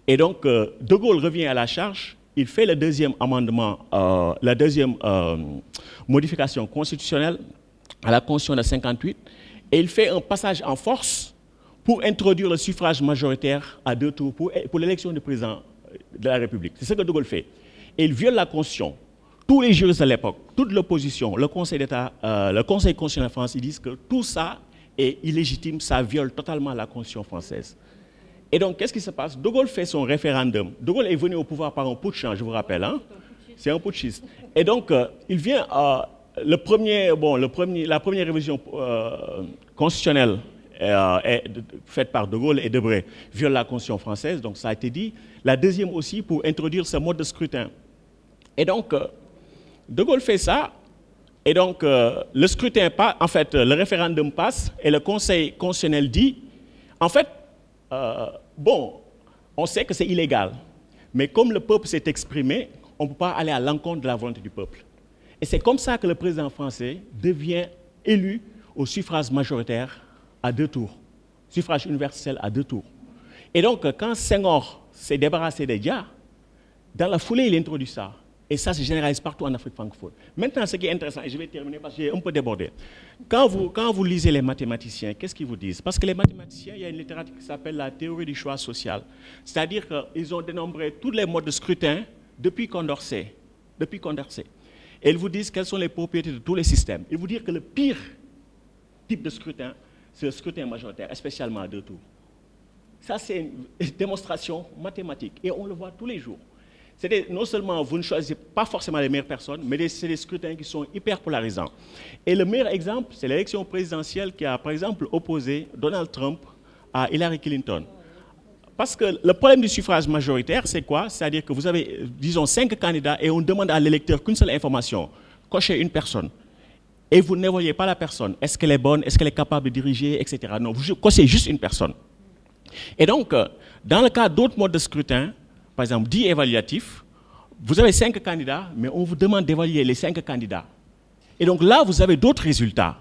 Et donc, De Gaulle revient à la charge. Il fait le deuxième amendement, la deuxième modification constitutionnelle à la Constitution de 1958. Et il fait un passage en force pour introduire le suffrage majoritaire à 2 tours pour l'élection du président de la République. C'est ce que De Gaulle fait. Et il viole la Constitution. Tous les juristes de l'époque, toute l'opposition, le Conseil d'État, le Conseil constitutionnel de France, ils disent que tout ça est illégitime, ça viole totalement la Constitution française. Et donc, qu'est-ce qui se passe? De Gaulle fait son référendum. De Gaulle est venu au pouvoir par un putsch, je vous rappelle. Hein? C'est un putschiste. Et donc, il vient, la première révision constitutionnelle faite par De Gaulle et Debré viole la Constitution française, donc ça a été dit. La deuxième aussi pour introduire ce mode de scrutin. Et donc, De Gaulle fait ça, et donc le scrutin passe, en fait, le référendum passe, et le Conseil constitutionnel dit, en fait, bon, on sait que c'est illégal, mais comme le peuple s'est exprimé, on ne peut pas aller à l'encontre de la volonté du peuple. Et c'est comme ça que le président français devient élu au suffrage majoritaire à 2 tours, suffrage universel à 2 tours. Et donc, quand Senghor s'est débarrassé des Dia, dans la foulée, il introduit ça. Et ça se généralise partout en Afrique francophone. Maintenant, ce qui est intéressant, et je vais terminer parce que j'ai un peu débordé. Quand vous lisez les mathématiciens, qu'est-ce qu'ils vous disent? Parce que les mathématiciens, il y a une littérature qui s'appelle la théorie du choix social. C'est-à-dire qu'ils ont dénombré tous les modes de scrutin depuis Condorcet. Et ils vous disent quelles sont les propriétés de tous les systèmes. Ils vous disent que le pire type de scrutin, c'est le scrutin majoritaire, spécialement à 2 tours. Ça, c'est une démonstration mathématique. Et on le voit tous les jours. Non seulement vous ne choisissez pas forcément les meilleures personnes, mais c'est des scrutins qui sont hyper polarisants. Et le meilleur exemple, c'est l'élection présidentielle qui a, par exemple, opposé Donald Trump à Hillary Clinton. Parce que le problème du suffrage majoritaire, c'est quoi? C'est-à-dire que vous avez, disons, 5 candidats et on demande à l'électeur qu'une seule information, cocher une personne. Et vous n'évaluez pas la personne. Est-ce qu'elle est bonne? Est-ce qu'elle est capable de diriger? Etc. Non, vous cochez juste une personne. Et donc, dans le cas d'autres modes de scrutin, par exemple, dit évaluatif, vous avez 5 candidats, mais on vous demande d'évaluer les 5 candidats. Et donc là, vous avez d'autres résultats.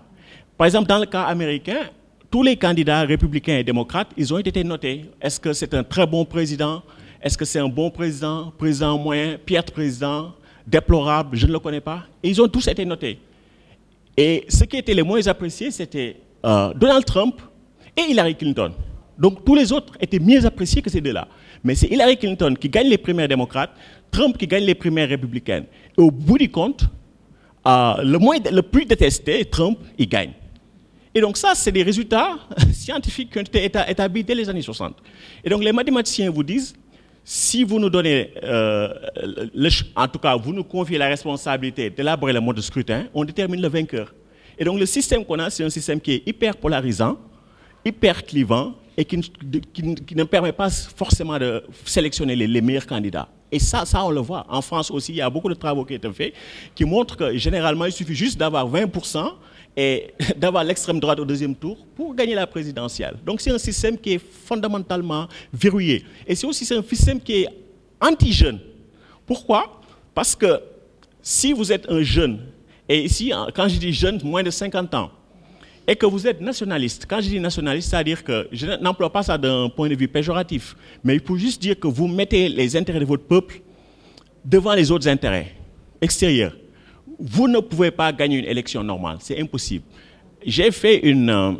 Par exemple, dans le cas américain, tous les candidats républicains et démocrates, ils ont été notés. Est-ce que c'est un très bon président? Est-ce que c'est un bon président? Président moyen? Piètre président? Déplorable? Je ne le connais pas. Et ils ont tous été notés. Et ce qui était le moins apprécié, c'était Donald Trump et Hillary Clinton. Donc tous les autres étaient mieux appréciés que ces deux-là. Mais c'est Hillary Clinton qui gagne les primaires démocrates, Trump qui gagne les primaires républicaines. Et au bout du compte, le plus détesté, Trump, il gagne. Et donc ça, c'est des résultats scientifiques qui ont été établis dès les années 60. Et donc les mathématiciens vous disent, si vous nous donnez, en tout cas, vous nous confiez la responsabilité d'élaborer le mode de scrutin, on détermine le vainqueur. Et donc le système qu'on a, c'est un système qui est hyper polarisant, hyper clivant, et qui ne permet pas forcément de sélectionner les meilleurs candidats. Et ça, on le voit. En France aussi, il y a beaucoup de travaux qui ont été faits qui montrent que généralement, il suffit juste d'avoir 20% et d'avoir l'extrême droite au deuxième tour pour gagner la présidentielle. Donc c'est un système qui est fondamentalement verrouillé. Et c'est aussi un système qui est anti-jeune. Pourquoi? Parce que si vous êtes un jeune, et ici, quand je dis jeune, moins de 50 ans, et que vous êtes nationaliste, quand je dis nationaliste, c'est-à-dire que je n'emploie pas ça d'un point de vue péjoratif, mais il faut juste dire que vous mettez les intérêts de votre peuple devant les autres intérêts extérieurs. Vous ne pouvez pas gagner une élection normale, c'est impossible. J'ai fait une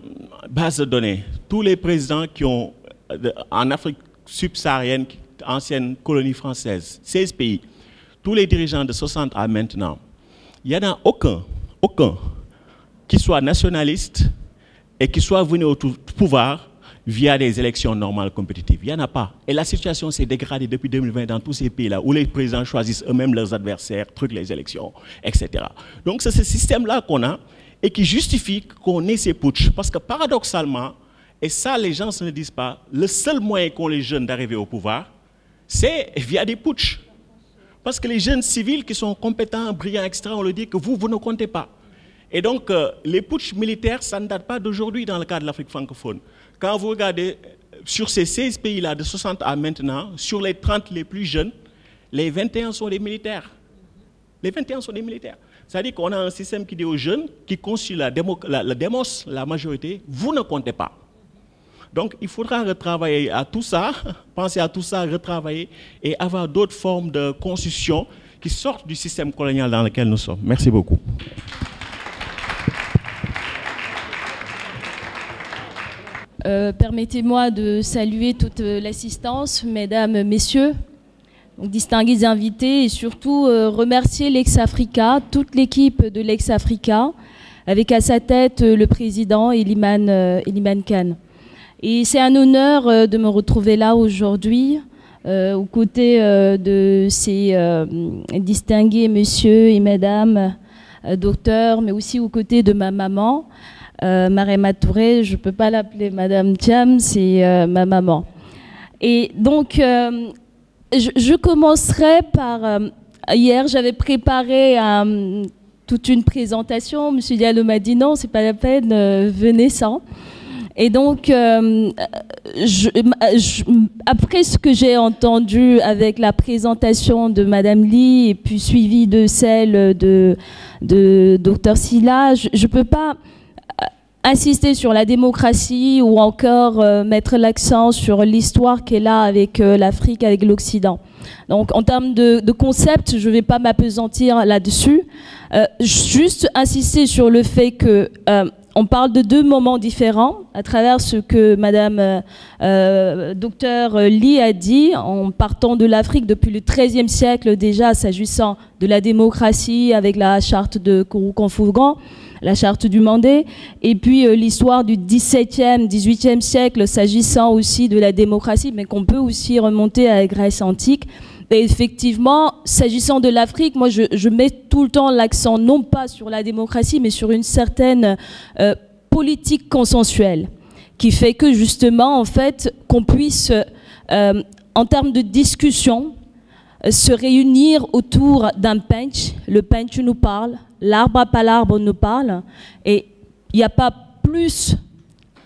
base de données. Tous les présidents qui ont, en Afrique subsaharienne, ancienne colonie française, 16 pays, tous les dirigeants de 60 à maintenant, il n'y en a aucun qui soit nationaliste et qui soit venu au pouvoir via des élections normales compétitives. Il n'y en a pas. Et la situation s'est dégradée depuis 2020 dans tous ces pays-là où les présidents choisissent eux-mêmes leurs adversaires, truquent les élections, etc. Donc c'est ce système-là qu'on a et qui justifie qu'on ait ces putschs. Parce que paradoxalement, et ça les gens ne disent pas, le seul moyen qu'ont les jeunes d'arriver au pouvoir, c'est via des putschs. Parce que les jeunes civils qui sont compétents, brillants, etc., on le dit que vous ne comptez pas. Et donc, les putschs militaires, ça ne date pas d'aujourd'hui dans le cas de l'Afrique francophone. Quand vous regardez sur ces 16 pays-là, de 60 à maintenant, sur les 30 les plus jeunes, les 21 sont des militaires. Les 21 sont des militaires. C'est-à-dire qu'on a un système qui dit aux jeunes, qui constitue la démos, la majorité, vous ne comptez pas. Donc, il faudra retravailler à tout ça, penser à tout ça, retravailler et avoir d'autres formes de constitution qui sortent du système colonial dans lequel nous sommes. Merci beaucoup. Permettez-moi de saluer toute l'assistance, mesdames, messieurs, distingués invités, et surtout remercier l'Ex-Africa, toute l'équipe de l'Ex-Africa, avec à sa tête le président Eliman Kane. Et c'est un honneur de me retrouver là aujourd'hui, aux côtés de ces distingués messieurs et mesdames docteurs, mais aussi aux côtés de ma maman, Marema Touré. Je ne peux pas l'appeler Madame Thiam, c'est ma maman. Et donc, je commencerai par... hier, j'avais préparé toute une présentation. Monsieur Diallo m'a dit non, c'est pas la peine, venez sans. Et donc, après ce que j'ai entendu avec la présentation de Madame Ly et puis suivi de celle de Dr Sylla, je ne peux pas insister sur la démocratie ou encore mettre l'accent sur l'histoire qu'elle a avec l'Afrique, avec l'Occident. Donc en termes de concept, je ne vais pas m'appesantir là-dessus. Juste insister sur le fait que on parle de deux moments différents à travers ce que Madame Docteur Ly a dit en partant de l'Afrique depuis le XIIIe siècle déjà, s'agissant de la démocratie avec la charte de Kourou-Kanfourgan, la charte du Mandé, et puis l'histoire du XVIIe, XVIIIe siècle s'agissant aussi de la démocratie, mais qu'on peut aussi remonter à la Grèce antique. Et effectivement, s'agissant de l'Afrique, moi je mets tout le temps l'accent non pas sur la démocratie, mais sur une certaine politique consensuelle, qui fait que justement, en fait, qu'on puisse, en termes de discussion, se réunir autour d'un pench. Le pench nous parle, l'arbre à pas l'arbre nous parle, et il n'y a pas plus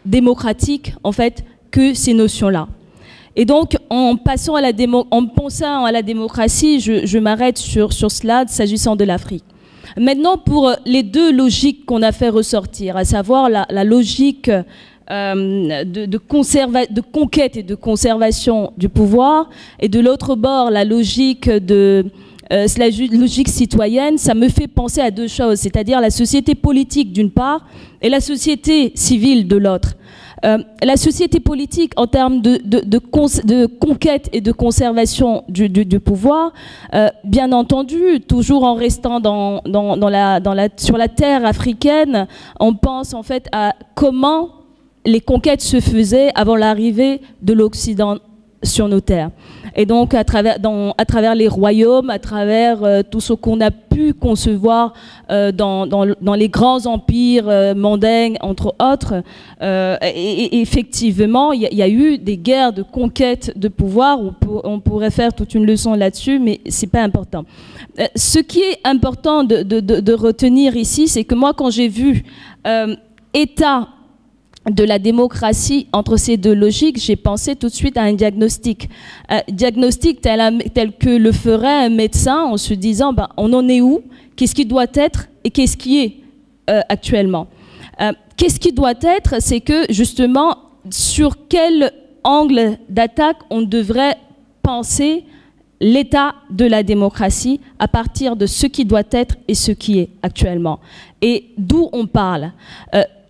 démocratique, en fait, que ces notions-là. Et donc, en pensant à la démocratie, je m'arrête sur cela, s'agissant de l'Afrique. Maintenant, pour les deux logiques qu'on a fait ressortir, à savoir la logique de conquête et de conservation du pouvoir, et de l'autre bord, la logique de la logique citoyenne, ça me fait penser à deux choses, c'est-à-dire la société politique d'une part et la société civile de l'autre. La société politique, en termes de conquête et de conservation du pouvoir, bien entendu, toujours en restant sur la terre africaine, on pense en fait à comment les conquêtes se faisaient avant l'arrivée de l'Occident sur nos terres. Et donc, à travers les royaumes, à travers tout ce qu'on a pu concevoir dans les grands empires mondains, entre autres, et effectivement, il y a eu des guerres de conquête de pouvoir. On pourrait faire toute une leçon là-dessus, mais c'est pas important. Ce qui est important de retenir ici, c'est que moi, quand j'ai vu État de la démocratie entre ces deux logiques, j'ai pensé tout de suite à un diagnostic. Diagnostic tel que le ferait un médecin en se disant on en est où, qu'est-ce qui doit être et qu'est-ce qui est actuellement. Qu'est-ce qui doit être, c'est que justement sur quel angle d'attaque on devrait penser l'état de la démocratie à partir de ce qui doit être et ce qui est actuellement. Et d'où on parle.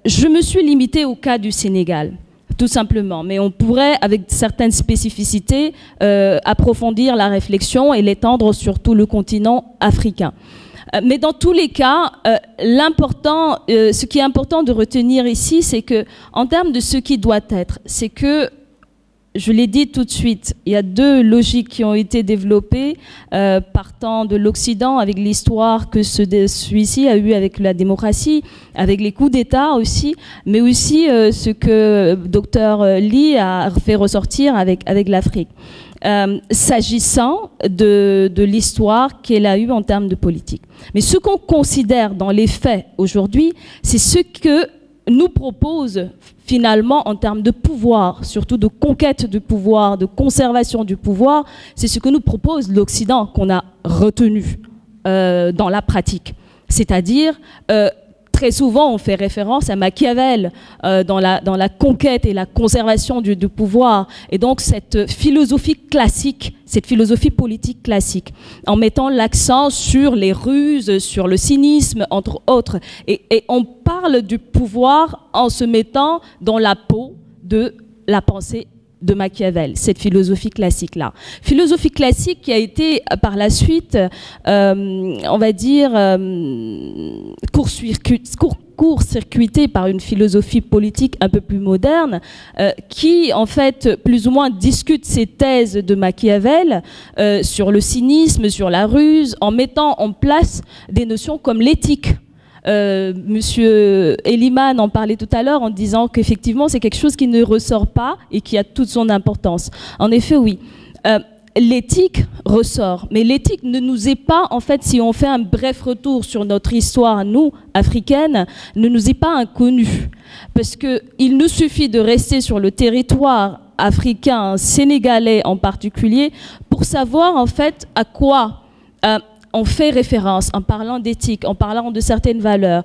Je me suis limitée au cas du Sénégal, tout simplement. Mais on pourrait, avec certaines spécificités, approfondir la réflexion et l'étendre sur tout le continent africain. Mais dans tous les cas, ce qui est important de retenir ici, c'est que, en termes de ce qui doit être, c'est que, je l'ai dit tout de suite, il y a deux logiques qui ont été développées partant de l'Occident avec l'histoire que celui-ci a eu avec la démocratie, avec les coups d'État aussi, mais aussi ce que Dr Lee a fait ressortir avec l'Afrique. S'agissant de l'histoire qu'elle a eue en termes de politique. Mais ce qu'on considère dans les faits aujourd'hui, c'est ce que nous propose finalement en termes de pouvoir, surtout de conquête du pouvoir, de conservation du pouvoir, c'est ce que nous propose l'Occident qu'on a retenu dans la pratique. C'est-à-dire, très souvent on fait référence à Machiavel dans la conquête et la conservation du pouvoir, et donc cette philosophie classique, cette philosophie politique classique, en mettant l'accent sur les ruses, sur le cynisme, entre autres. Et on parle du pouvoir en se mettant dans la peau de la pensée de Machiavel, cette philosophie classique-là. Philosophie classique qui a été par la suite, on va dire, court-circuitée par une philosophie politique un peu plus moderne, qui en fait plus ou moins discute ces thèses de Machiavel sur le cynisme, sur la ruse, en mettant en place des notions comme l'éthique. Monsieur Eliman en parlait tout à l'heure en disant qu'effectivement c'est quelque chose qui ne ressort pas et qui a toute son importance. En effet, oui. L'éthique ressort, mais l'éthique ne nous est pas, en fait, si on fait un bref retour sur notre histoire, nous, africaine, ne nous est pas inconnue. Parce qu'il nous suffit de rester sur le territoire africain, sénégalais en particulier, pour savoir, en fait, à quoi on fait référence en parlant d'éthique, en parlant de certaines valeurs.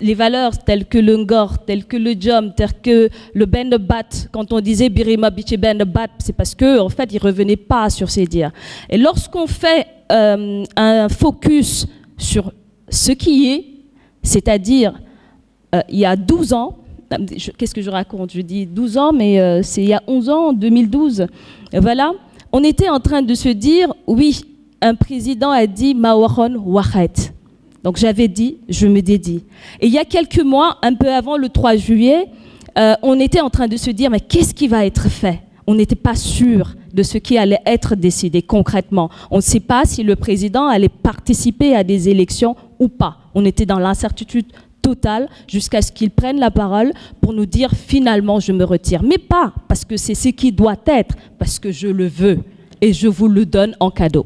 Les valeurs telles que le ngor, telles que le djom, telles que le ben de bat. Quand on disait Birima Biche ben de bat, c'est parce qu'en fait, il ne revenait pas sur ces dires. Et lorsqu'on fait un focus sur ce qui est, c'est-à-dire il y a 12 ans, qu'est-ce que je raconte? Je dis 12 ans, mais c'est il y a 11 ans, en 2012. Voilà, on était en train de se dire, oui, un président a dit Mawaron Wahet. Donc j'avais dit, je me dédie. Et il y a quelques mois, un peu avant le 3 juillet, on était en train de se dire, mais qu'est-ce qui va être fait? On n'était pas sûr de ce qui allait être décidé concrètement. On ne sait pas si le président allait participer à des élections ou pas. On était dans l'incertitude totale jusqu'à ce qu'il prenne la parole pour nous dire finalement je me retire. Mais pas parce que c'est ce qui doit être, parce que je le veux et je vous le donne en cadeau.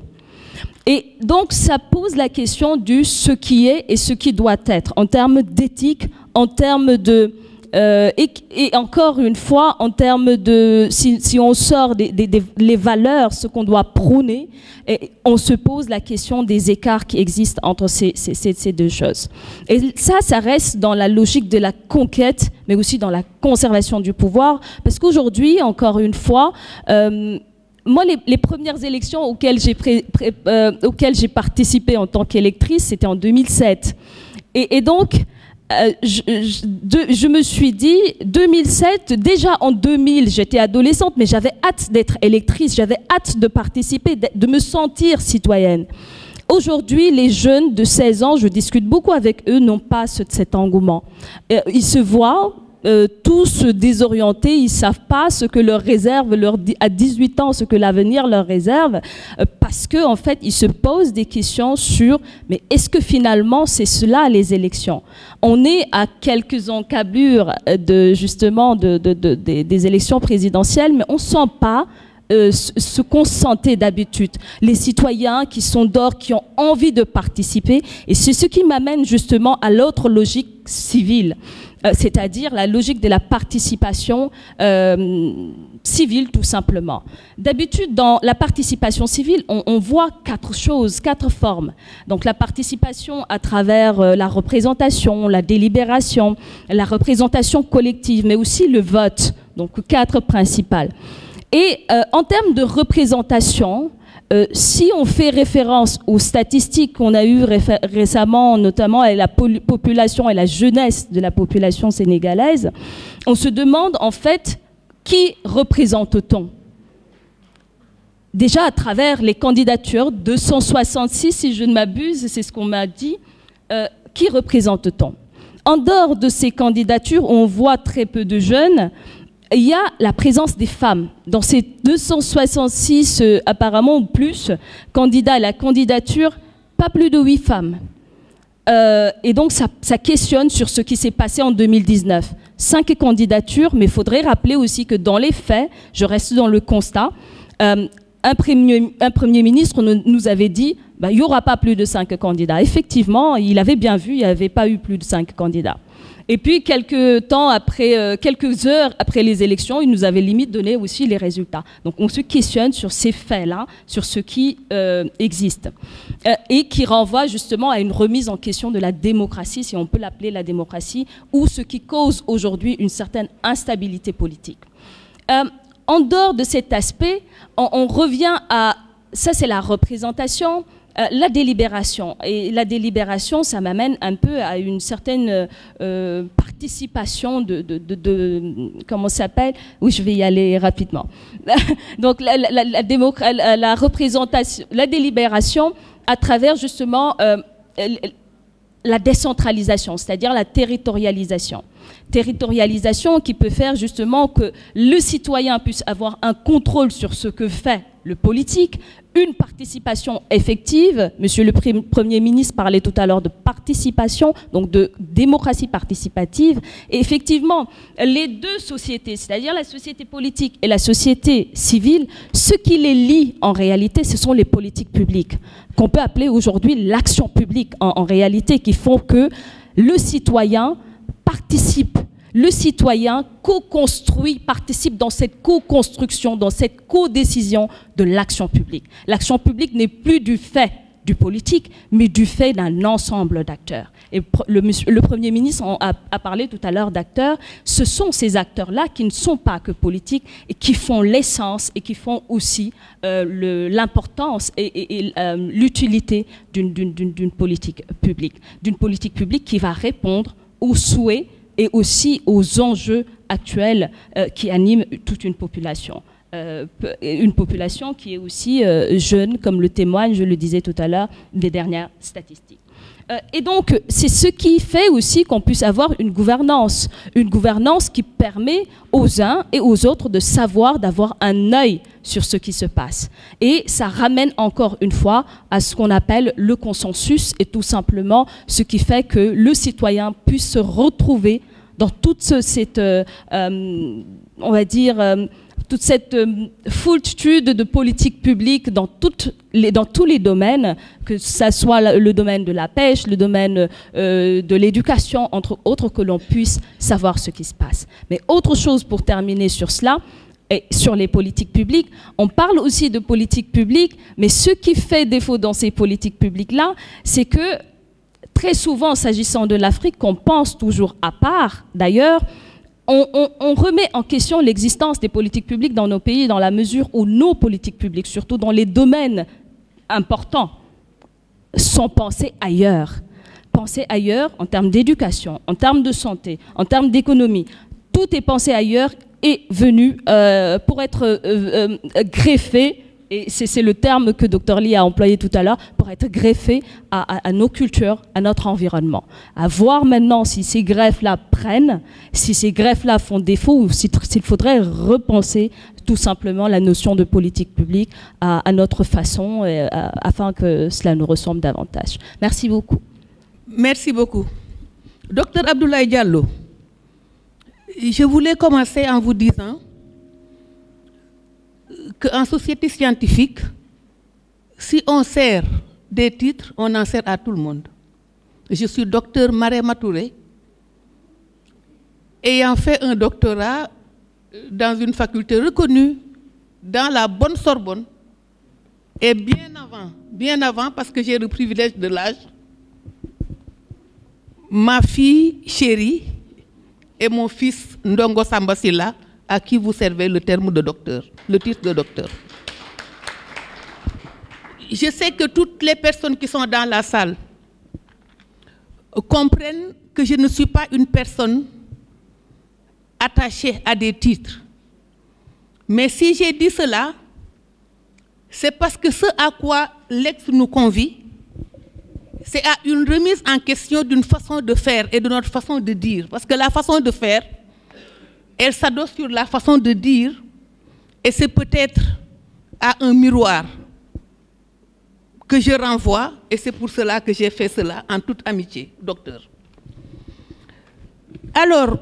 Et donc, ça pose la question du ce qui est et ce qui doit être, en termes d'éthique, en termes de... et encore une fois, en termes de... Si on sort les valeurs, ce qu'on doit prôner, et on se pose la question des écarts qui existent entre ces deux choses. Et ça reste dans la logique de la conquête, mais aussi dans la conservation du pouvoir, parce qu'aujourd'hui, encore une fois... moi, les premières élections auxquelles j'ai participé en tant qu'électrice, c'était en 2007. Et donc, je me suis dit, 2007, déjà en 2000, j'étais adolescente, mais j'avais hâte d'être électrice, j'avais hâte de participer, de me sentir citoyenne. Aujourd'hui, les jeunes de 16 ans, je discute beaucoup avec eux, n'ont pas cet engouement. Ils se voient tous désorientés, ils ne savent pas ce que leur réserve, à 18 ans, ce que l'avenir leur réserve, parce qu'en fait, ils se posent des questions sur, mais est-ce que finalement, c'est cela les élections? On est à quelques encablures justement des élections présidentielles, mais on ne sent pas ce qu'on sentait d'habitude. Les citoyens qui sont dehors, qui ont envie de participer, et c'est ce qui m'amène justement à l'autre logique civile, c'est-à-dire la logique de la participation civile tout simplement. D'habitude, dans la participation civile, on voit 4 choses, 4 formes. Donc la participation à travers la représentation, la délibération, la représentation collective, mais aussi le vote, donc 4 principales. Et en termes de représentation, si on fait référence aux statistiques qu'on a eues récemment, notamment à la population et la jeunesse de la population sénégalaise, on se demande en fait qui représente-t-on? Déjà à travers les candidatures, 266 si je ne m'abuse, c'est ce qu'on m'a dit, qui représente-t-on? En dehors de ces candidatures, on voit très peu de jeunes. Il y a la présence des femmes. Dans ces 266, apparemment ou plus, candidats à la candidature, pas plus de 8 femmes. Et donc, ça questionne sur ce qui s'est passé en 2019. 5 candidatures, mais il faudrait rappeler aussi que dans les faits, je reste dans le constat, un premier ministre nous avait dit il n'y aura pas plus de 5 candidats. Effectivement, il avait bien vu, il n'y avait pas eu plus de 5 candidats. Et puis, quelques heures après les élections, il nous avait limite donné aussi les résultats. Donc, on se questionne sur ces faits-là, sur ce qui existe. Et qui renvoie justement à une remise en question de la démocratie, si on peut l'appeler la démocratie, ou ce qui cause aujourd'hui une certaine instabilité politique. En dehors de cet aspect, on revient à... Ça, c'est la représentation. La délibération. Et la délibération, ça m'amène un peu à une certaine participation comment ça s'appelle? Oui, je vais y aller rapidement. Donc, la représentation, la délibération à travers justement la décentralisation, c'est-à-dire la territorialisation. Territorialisation qui peut faire justement que le citoyen puisse avoir un contrôle sur ce que fait le politique, une participation effective. Monsieur le Premier ministre parlait tout à l'heure de participation, donc de démocratie participative. Et effectivement, les deux sociétés, c'est-à-dire la société politique et la société civile, ce qui les lie en réalité, ce sont les politiques publiques, qu'on peut appeler aujourd'hui l'action publique en réalité, qui font que le citoyen participe. Le citoyen co-construit, participe dans cette co-construction, dans cette co-décision de l'action publique. L'action publique n'est plus du fait du politique, mais du fait d'un ensemble d'acteurs. Et le Premier ministre a parlé tout à l'heure d'acteurs. Ce sont ces acteurs-là qui ne sont pas que politiques et qui font l'essence et qui font aussi l'importance et l'utilité d'une politique publique qui va répondre aux souhaits et aussi aux enjeux actuels qui animent toute une population qui est aussi jeune, comme le témoignent, je le disais tout à l'heure, des dernières statistiques. Et donc, c'est ce qui fait aussi qu'on puisse avoir une gouvernance qui permet aux uns et aux autres de savoir, d'avoir un œil sur ce qui se passe. Et ça ramène encore une fois à ce qu'on appelle le consensus et tout simplement ce qui fait que le citoyen puisse se retrouver dans toute cette, on va dire, toute cette foultitude de politiques publiques dans tous les domaines, que ce soit le domaine de la pêche, le domaine de l'éducation, entre autres, que l'on puisse savoir ce qui se passe. Mais autre chose pour terminer sur cela, et sur les politiques publiques, on parle aussi de politiques publiques, mais ce qui fait défaut dans ces politiques publiques-là, c'est que très souvent, s'agissant de l'Afrique, qu'on pense toujours à part, d'ailleurs, on remet en question l'existence des politiques publiques dans nos pays dans la mesure où nos politiques publiques, surtout dans les domaines importants, sont pensées ailleurs. Pensées ailleurs en termes d'éducation, en termes de santé, en termes d'économie. Tout est pensé ailleurs et venu pour être greffé, et c'est le terme que Dr Ly a employé tout à l'heure, pour être greffé à nos cultures, à notre environnement. À voir maintenant si ces greffes-là prennent, si ces greffes-là font défaut, ou s'il faudrait repenser tout simplement la notion de politique publique à notre façon, afin que cela nous ressemble davantage. Merci beaucoup. Merci beaucoup. Docteur Abdoulaye Diallo, je voulais commencer en vous disant qu'en société scientifique, si on sert des titres, on en sert à tout le monde. Je suis docteur Marema Touré, ayant fait un doctorat dans une faculté reconnue, dans la bonne Sorbonne, et bien avant, parce que j'ai le privilège de l'âge, ma fille chérie et mon fils Ndongo Sambasila, à qui vous servez le terme de docteur, le titre de docteur. Je sais que toutes les personnes qui sont dans la salle comprennent que je ne suis pas une personne attachée à des titres. Mais si j'ai dit cela, c'est parce que ce à quoi l'ex nous convie, c'est à une remise en question d'une façon de faire et de notre façon de dire. Parce que la façon de faire, elle s'adosse sur la façon de dire, et c'est peut-être à un miroir que je renvoie, et c'est pour cela que j'ai fait cela en toute amitié, docteur. Alors,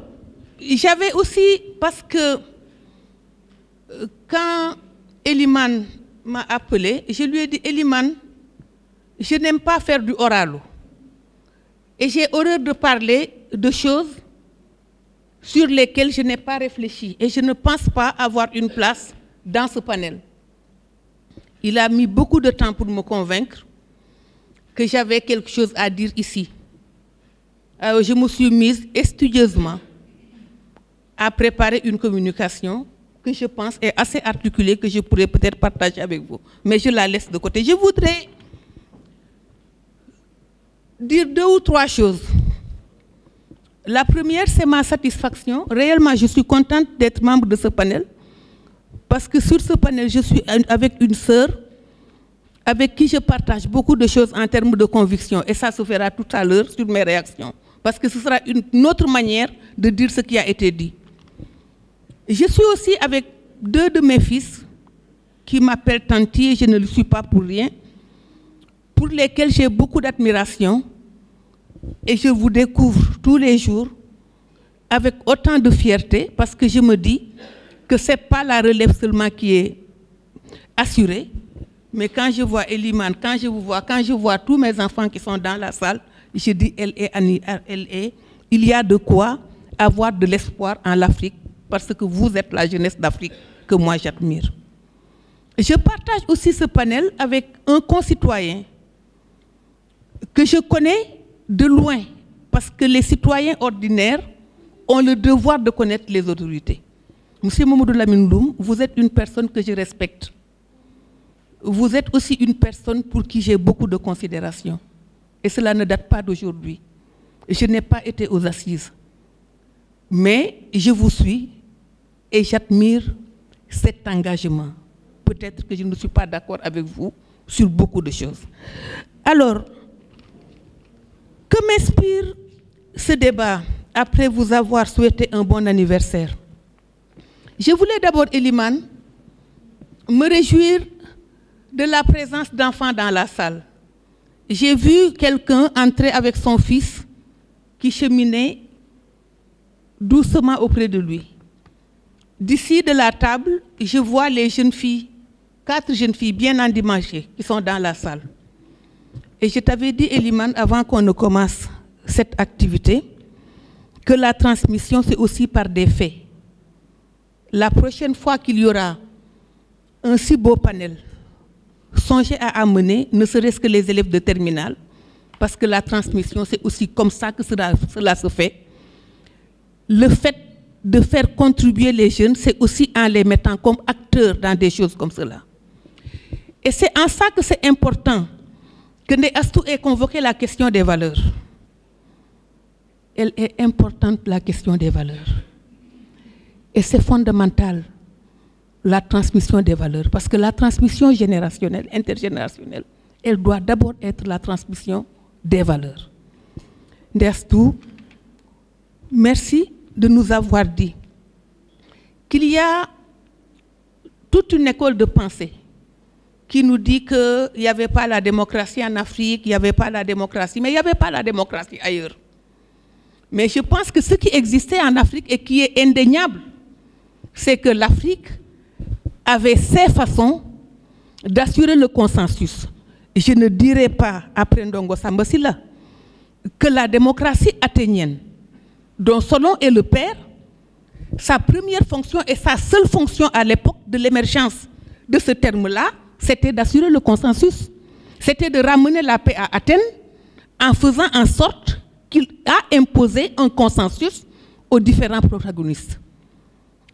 j'avais aussi, parce que quand Eliman m'a appelé, je lui ai dit, Eliman, je n'aime pas faire du oral. Et j'ai horreur de parler de choses sur lesquelles je n'ai pas réfléchi. Et je ne pense pas avoir une place dans ce panel. Il a mis beaucoup de temps pour me convaincre que j'avais quelque chose à dire ici. Alors, je me suis mise studieusement à préparer une communication que je pense est assez articulée, que je pourrais peut-être partager avec vous. Mais je la laisse de côté. Je voudrais dire 2 ou 3 choses. La première, c'est ma satisfaction. Réellement, je suis contente d'être membre de ce panel, parce que sur ce panel, je suis avec une sœur avec qui je partage beaucoup de choses en termes de conviction, et ça se fera tout à l'heure sur mes réactions, parce que ce sera une autre manière de dire ce qui a été dit. Je suis aussi avec 2 de mes fils qui m'appellent Tanti, et je ne le suis pas pour rien, pour lesquels j'ai beaucoup d'admiration, et je vous découvre tous les jours avec autant de fierté, parce que je me dis que ce n'est pas la relève seulement qui est assurée, mais quand je vois Eliman, quand je vois tous mes enfants qui sont dans la salle, je dis il y a de quoi avoir de l'espoir en l'Afrique, parce que vous êtes la jeunesse d'Afrique que moi j'admire. Je partage aussi ce panel avec un concitoyen que je connais de loin, parce que les citoyens ordinaires ont le devoir de connaître les autorités. Monsieur Mamadou Lamine Loum, vous êtes une personne que je respecte. Vous êtes aussi une personne pour qui j'ai beaucoup de considération. Et cela ne date pas d'aujourd'hui. Je n'ai pas été aux assises. Mais je vous suis et j'admire cet engagement. Peut-être que je ne suis pas d'accord avec vous sur beaucoup de choses. Alors, que m'inspire ce débat après vous avoir souhaité un bon anniversaire? Je voulais d'abord, Eliman, me réjouir de la présence d'enfants dans la salle. J'ai vu quelqu'un entrer avec son fils qui cheminait doucement auprès de lui. D'ici de la table, je vois les jeunes filles, 4 jeunes filles bien endimanchées qui sont dans la salle. Et je t'avais dit, Eliman, avant qu'on ne commence cette activité, que la transmission, c'est aussi par des faits. La prochaine fois qu'il y aura un si beau panel, songez à amener ne serait-ce que les élèves de terminale, parce que la transmission, c'est aussi comme ça que cela se fait. Le fait de faire contribuer les jeunes, c'est aussi en les mettant comme acteurs dans des choses comme cela. Et c'est en ça que c'est important que Ndeye Astou ait convoqué la question des valeurs. Elle est importante, la question des valeurs. Et c'est fondamental, la transmission des valeurs, parce que la transmission générationnelle, intergénérationnelle, elle doit d'abord être la transmission des valeurs. Ndeye Astou, merci de nous avoir dit qu'il y a toute une école de pensée qui nous dit qu'il n'y avait pas la démocratie en Afrique, il n'y avait pas la démocratie, mais il n'y avait pas la démocratie ailleurs. Mais je pense que ce qui existait en Afrique et qui est indéniable, c'est que l'Afrique avait ses façons d'assurer le consensus. Je ne dirais pas, après Ndongo Samba Sylla, que la démocratie athénienne, dont Solon est le père, sa première fonction et sa seule fonction à l'époque de l'émergence de ce terme-là, c'était d'assurer le consensus. C'était de ramener la paix à Athènes en faisant en sorte qu'il a imposé un consensus aux différents protagonistes.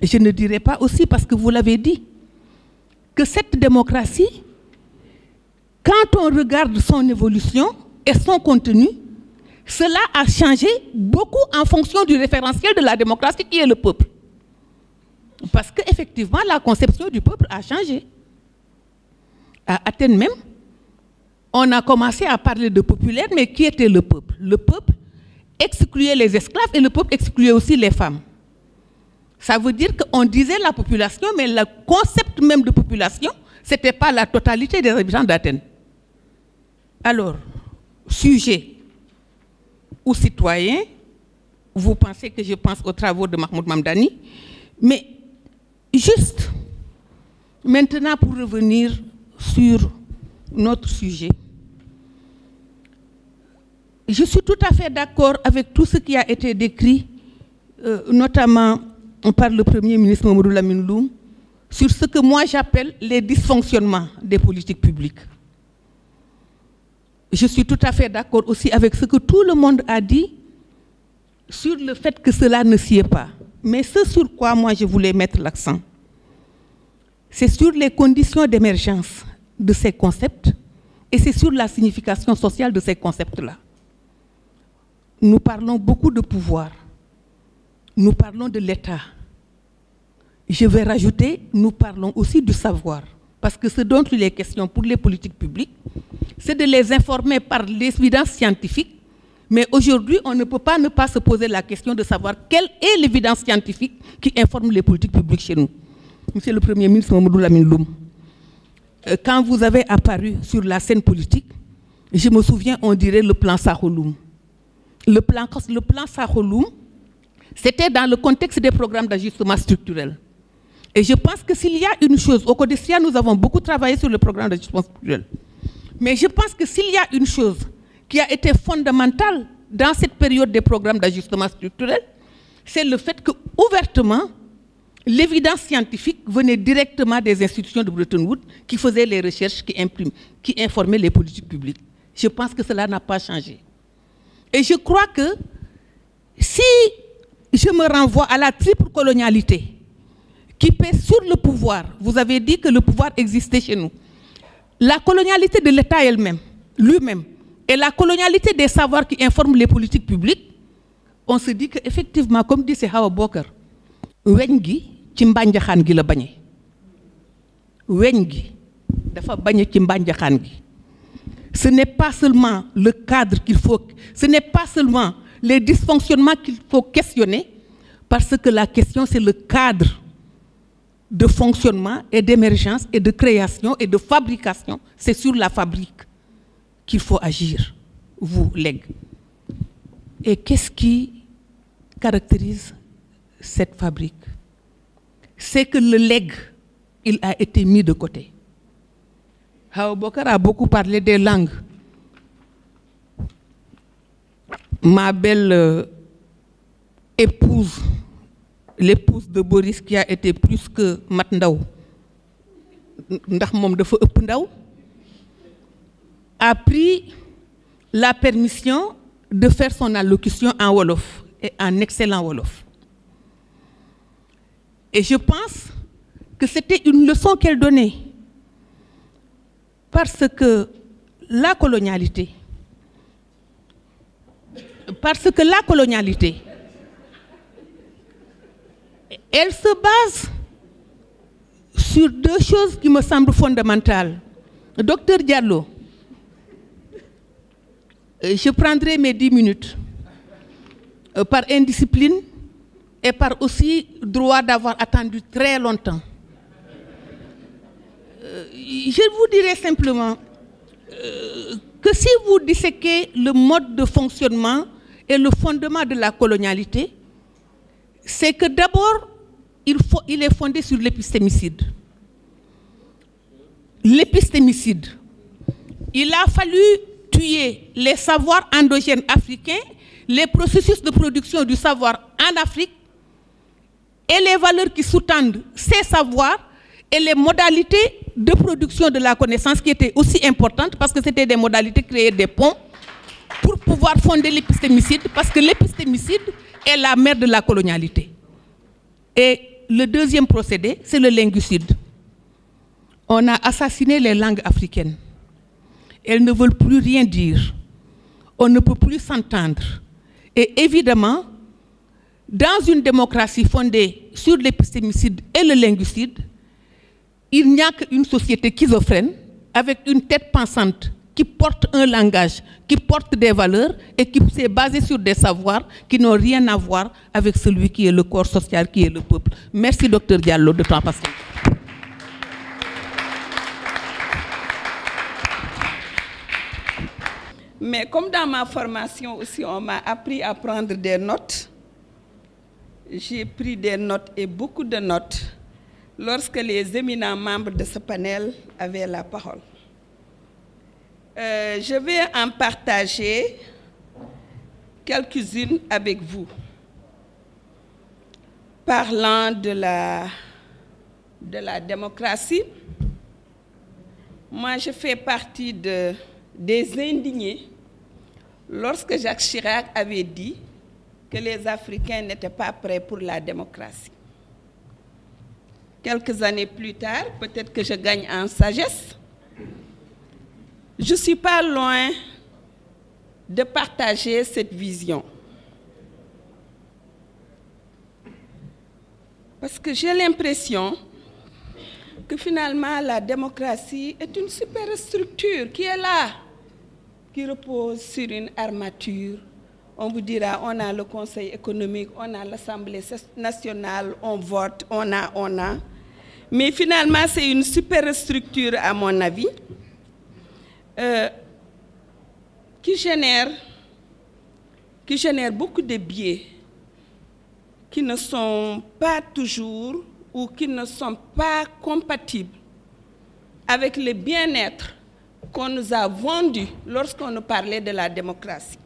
Et je ne dirais pas aussi, parce que vous l'avez dit, que cette démocratie, quand on regarde son évolution et son contenu, cela a changé beaucoup en fonction du référentiel de la démocratie qui est le peuple. Parce qu'effectivement, la conception du peuple a changé. À Athènes même, on a commencé à parler de populaire, mais qui était le peuple? Le peuple excluait les esclaves et le peuple excluait aussi les femmes. Ça veut dire qu'on disait la population, mais le concept même de population, ce n'était pas la totalité des habitants d'Athènes. Alors, sujet ou citoyen, vous pensez que je pense aux travaux de Mahmoud Mamdani, mais juste maintenant pour revenir sur notre sujet, je suis tout à fait d'accord avec tout ce qui a été décrit, notamment par le Premier ministre Mamadou Lamine Loum, sur ce que moi j'appelle les dysfonctionnements des politiques publiques. Je suis tout à fait d'accord aussi avec ce que tout le monde a dit sur le fait que cela ne s'y est pas. Mais ce sur quoi moi je voulais mettre l'accent, c'est sur les conditions d'émergence de ces concepts et c'est sur la signification sociale de ces concepts-là. Nous parlons beaucoup de pouvoir, nous parlons de l'État. Je vais rajouter, nous parlons aussi du savoir. Parce que ce dont il est question pour les politiques publiques, c'est de les informer par l'évidence scientifique. Mais aujourd'hui, on ne peut pas ne pas se poser la question de savoir quelle est l'évidence scientifique qui informe les politiques publiques chez nous. Monsieur le Premier ministre Mamadou Lamine Loum, quand vous avez apparu sur la scène politique, je me souviens, on dirait le plan Sakho-Loum. Le plan Sakho-Loum, c'était dans le contexte des programmes d'ajustement structurel. Et je pense que s'il y a une chose, au CODESIA, nous avons beaucoup travaillé sur le programme d'ajustement structurel. Mais je pense que s'il y a une chose qui a été fondamentale dans cette période des programmes d'ajustement structurel, c'est le fait que, ouvertement, l'évidence scientifique venait directement des institutions de Bretton Woods qui faisaient les recherches, qui informaient les politiques publiques. Je pense que cela n'a pas changé. Et je crois que si je me renvoie à la triple colonialité qui pèse sur le pouvoir, vous avez dit que le pouvoir existait chez nous. La colonialité de l'État elle-même, lui-même, et la colonialité des savoirs qui informent les politiques publiques, on se dit qu'effectivement, comme dit Hawa Bokar, Wengi, Chimbanja Khan gi la bagné. Wengi, dafa bagné Chimbanja Khan gi. Ce n'est pas seulement le cadre qu'il faut, ce n'est pas seulement les dysfonctionnements qu'il faut questionner, parce que la question c'est le cadre de fonctionnement et d'émergence et de création et de fabrication. C'est sur la fabrique qu'il faut agir, vous, legs. Et qu'est-ce qui caractérise cette fabrique? C'est que le leg, il a été mis de côté. Hawa Bokar a beaucoup parlé des langues. Ma belle épouse, l'épouse de Boris, qui a été plus que Mat Ndaw, ndax mom dafa ëpp ndaw, a pris la permission de faire son allocution en Wolof, et en excellent Wolof. Et je pense que c'était une leçon qu'elle donnait. Parce que la colonialité, elle se base sur deux choses qui me semblent fondamentales. Docteur Diallo, je prendrai mes 10 minutes par indiscipline et par aussi droit d'avoir attendu très longtemps. Je vous dirai simplement que si vous disséquez le mode de fonctionnement et le fondement de la colonialité, c'est que d'abord, il est fondé sur l'épistémicide. L'épistémicide. Il a fallu tuer les savoirs endogènes africains, les processus de production du savoir en Afrique et les valeurs qui sous-tendent ces savoirs et les modalités de production de la connaissance qui étaient aussi importantes parce que c'était des modalités créer des ponts pour pouvoir fonder l'épistémicide parce que l'épistémicide est la mère de la colonialité. Et le deuxième procédé, c'est le linguicide. On a assassiné les langues africaines. Elles ne veulent plus rien dire. On ne peut plus s'entendre. Et évidemment, dans une démocratie fondée sur l'épistémicide et le linguicide, il n'y a qu'une société schizophrène avec une tête pensante qui porte un langage, qui porte des valeurs et qui s'est basée sur des savoirs qui n'ont rien à voir avec celui qui est le corps social, qui est le peuple. Merci, Dr Diallo, de ton patience. Mais comme dans ma formation aussi, on m'a appris à prendre des notes, j'ai pris des notes et beaucoup de notes lorsque les éminents membres de ce panel avaient la parole. Je vais en partager quelques-unes avec vous. Parlant de la démocratie, moi je fais partie des indignés lorsque Jacques Chirac avait dit que les Africains n'étaient pas prêts pour la démocratie. Quelques années plus tard, peut-être que je gagne en sagesse, je ne suis pas loin de partager cette vision. Parce que j'ai l'impression que finalement la démocratie est une superstructure qui est là, qui repose sur une armature. On vous dira, on a le Conseil économique, on a l'Assemblée nationale, on vote, on a. Mais finalement, c'est une superstructure, à mon avis, qui génère beaucoup de biais qui ne sont pas toujours ou qui ne sont pas compatibles avec le bien-être qu'on nous a vendu lorsqu'on nous parlait de la démocratie.